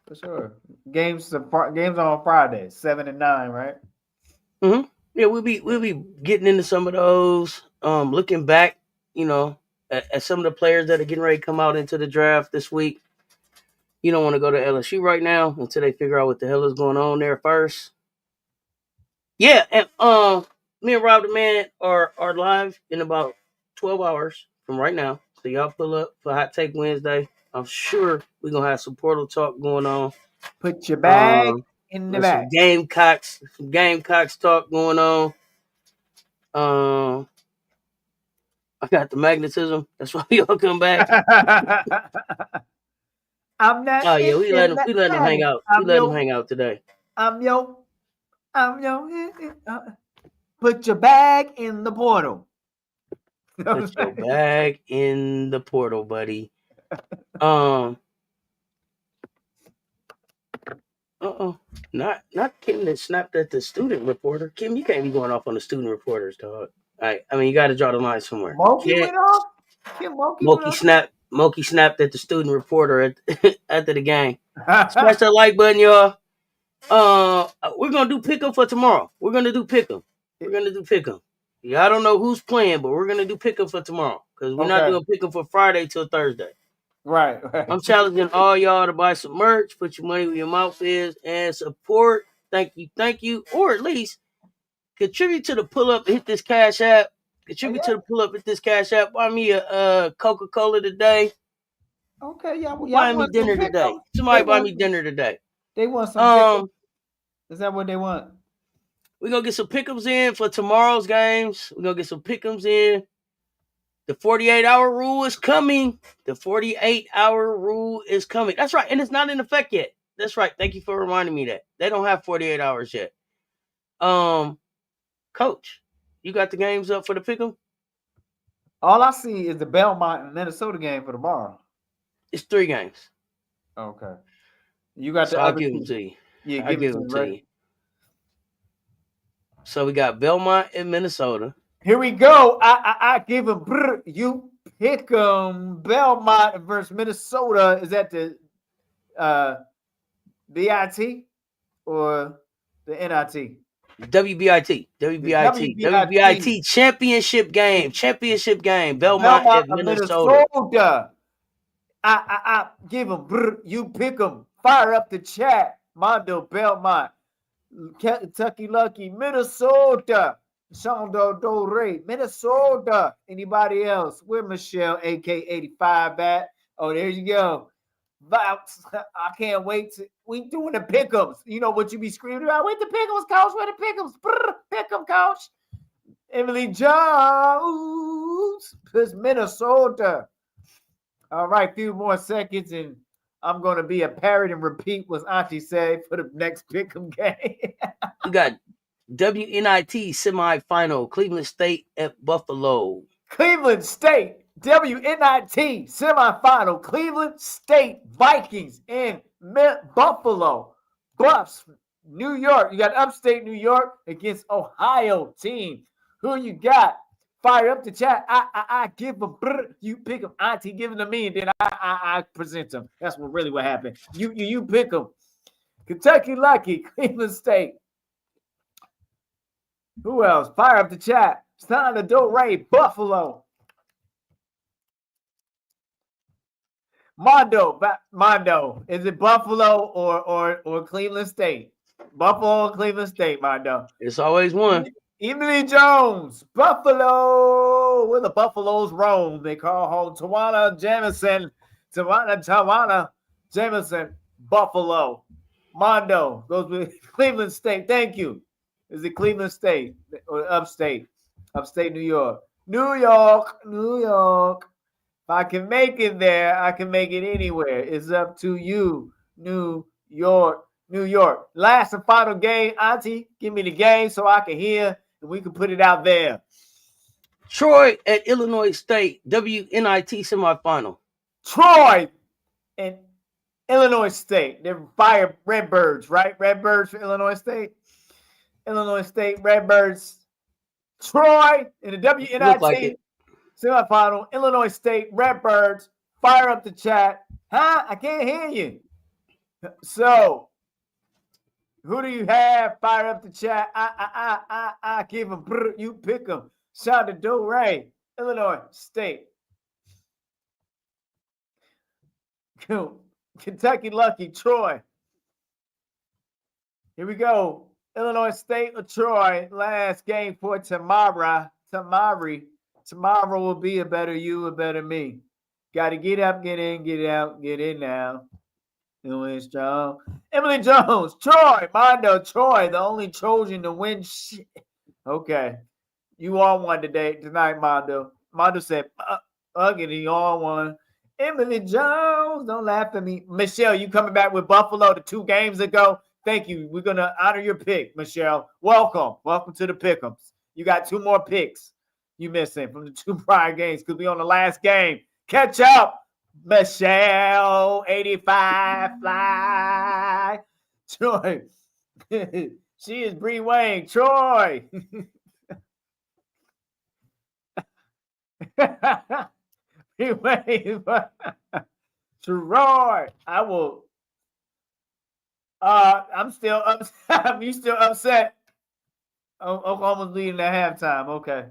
For sure. Games on Friday, 7 and 9, right? Mm-hmm. Yeah, we'll be getting into some of those. Looking back, at some of the players that are getting ready to come out into the draft this week. You don't want to go to LSU right now until they figure out what the hell is going on there first. Yeah, and me and Rob the Man are live in about 12 hours from right now. So y'all pull up for Hot Take Wednesday. I'm sure we're gonna have some portal talk going on. Put your bag in the There's bag. some Gamecocks talk going on. I got the magnetism. That's why we all come back. I'm not Oh yeah, in that we letting them hang bag. out. We letting them hang out today. I'm your put your bag in the portal. Put your bag in the portal, buddy. Not Kim that snapped at the student reporter. Kim, you can't be going off on the student reporters, dog. I mean, you got to draw the line somewhere. Moki went off. Kim Moki went off. Moki snapped at the student reporter after the game. Smash that like button, y'all. We're gonna do pick 'em for tomorrow. We're gonna do pick 'em. Yeah, I don't know who's playing, but we're gonna do pick 'em for tomorrow because we're not doing pick 'em for Friday till Thursday. Right. I'm challenging all y'all to buy some merch, put your money where your mouth is, and support. Thank you, or at least contribute to the pull up. Hit this Cash App. Contribute to the pull up. Hit this Cash App. Buy me a Coca-Cola today. Okay, Buy me dinner today. Somebody buy me dinner today. They want some. Is that what they want? We're gonna get some pick'ems in for tomorrow's games. We're gonna get some pick'ems in. The 48-hour rule is coming. The 48-hour rule is coming. That's right. And it's not in effect yet. That's right. Thank you for reminding me that. They don't have 48 hours yet. Coach, you got the games up for the pick'em? All I see is the Belmont and Minnesota game for tomorrow. It's 3 games. Okay. You got so I'll give them to you. Yeah, I'll give them to you. So we got Belmont and Minnesota. Here we go. I give them. You pick them. Belmont versus Minnesota. Is that the BIT or the NIT? WBIT championship game. Belmont at Minnesota. I give them. You pick them. Fire up the chat. Mondo Belmont. Kentucky Lucky. Minnesota. Shondo Dore, Minnesota. Anybody else? Where Michelle, AK85 at? Oh, there you go. I can't wait to. We doing the pick'ems. You know what you be screaming about? Wait, the pick'ems, coach. Where the pick'ems? Pick'em, coach. Emily Jones. It's Minnesota. All right, few more seconds, and I'm going to be a parrot and repeat what Auntie said for the next pick'em game. You got WNIT semifinal, Cleveland State at Buffalo. Cleveland State, WNIT semifinal, Cleveland State Vikings in Buffalo. Buffs, New York. You got upstate New York against Ohio team. Who you got? Fire up the chat. I give them. You pick them. Auntie give them to me, and then I present them. That's what happened. You pick them. Kentucky Lucky, Cleveland State. Who else? Fire up the chat. Son of TOURNEY, Buffalo. Mondo. Is it Buffalo or Cleveland State? Buffalo or Cleveland State, Mondo. It's always one. Emily Jones, Buffalo. Where the Buffaloes roam. They call home Tawana Jamison. Buffalo. Mondo goes with Cleveland State. Thank you. Is it Cleveland State or upstate? Upstate New York. New York. If I can make it there, I can make it anywhere. It's up to you. New York. Last and final game. Auntie, give me the game so I can hear and we can put it out there. Troy at Illinois State, WNIT semifinal. Troy and Illinois State. They're fire Redbirds, right? Redbirds for Illinois State. Illinois State Redbirds. Troy in the WNIT semifinal. Illinois State Redbirds. Fire up the chat. Huh? I can't hear you. So, who do you have? Fire up the chat. I give them. You pick them. Shout out to TOURNEY, Illinois State. Kentucky Lucky, Troy. Here we go. Illinois State or Troy. Last game for tomorrow. Tomorrow will be a better you, a better me. Got to get up, get in, get out, get in now. Doing strong. Emily Jones, Troy, Mondo, Troy, the only Trojan to win shit. Okay. You all won tonight, Mondo. Mondo said, ugly, you all won. Emily Jones, don't laugh at me. Michelle, you coming back with Buffalo the 2 games ago? Thank you. We're going to honor your pick, Michelle. Welcome. Welcome to the Pick'ems. You got 2 more picks you missing from the 2 prior games because we on the last game. Catch up. Michelle, 85 fly. Troy. She is Bree Wayne. Troy. Bree Wayne. Troy. I will. I'm still upset. You still upset? Oklahoma's leading at halftime. Okay.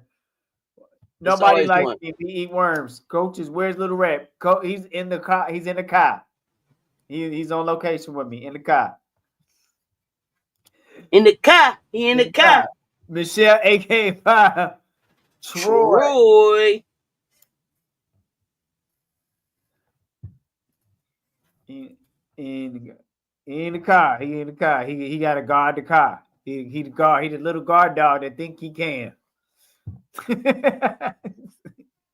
Nobody likes me if he eat worms. Coaches, where's Little Red? He's in the car. He's in the car. He's on location with me in the car. In the car. He in the car. Michelle, AK5. Troy. In the car. He in the car. He got to guard the car. He the guard. He the little guard dog that think he can.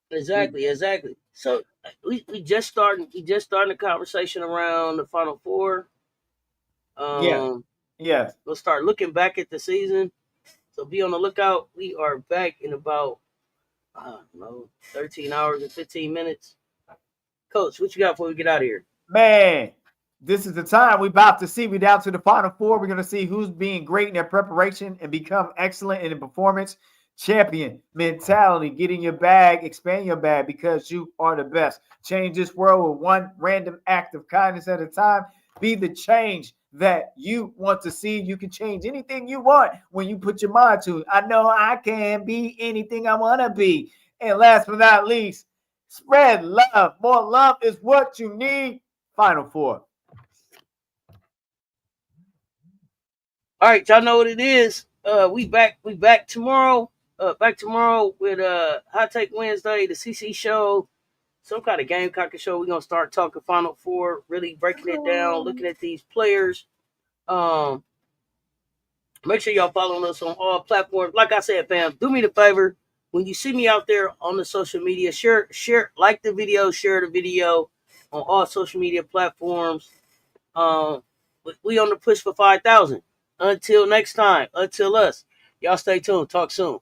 Exactly. So we just starting the conversation around the Final Four. Yes. We'll start looking back at the season. So be on the lookout. We are back in about 13 hours and 15 minutes. Coach, what you got before we get out of here? Man, this is the time we about to see. We down to the Final Four. We're going to see who's being great in their preparation and become excellent in the performance. Champion mentality. Get in your bag. Expand your bag because you are the best. Change this world with one random act of kindness at a time. Be the change that you want to see. You can change anything you want when you put your mind to it. I know I can be anything I want to be. And last but not least, spread love. More love is what you need. Final Four. All right, y'all know what it is. We back tomorrow. Back tomorrow with Hot Take Wednesday, the CC show, some kind of Gamecock show. We're gonna start talking Final Four, really breaking it down, looking at these players. Make sure y'all following us on all platforms. Like I said, fam, do me the favor. When you see me out there on the social media, share, like the video, share the video on all social media platforms. We on the push for 5,000. Until next time, until us. Y'all stay tuned. Talk soon.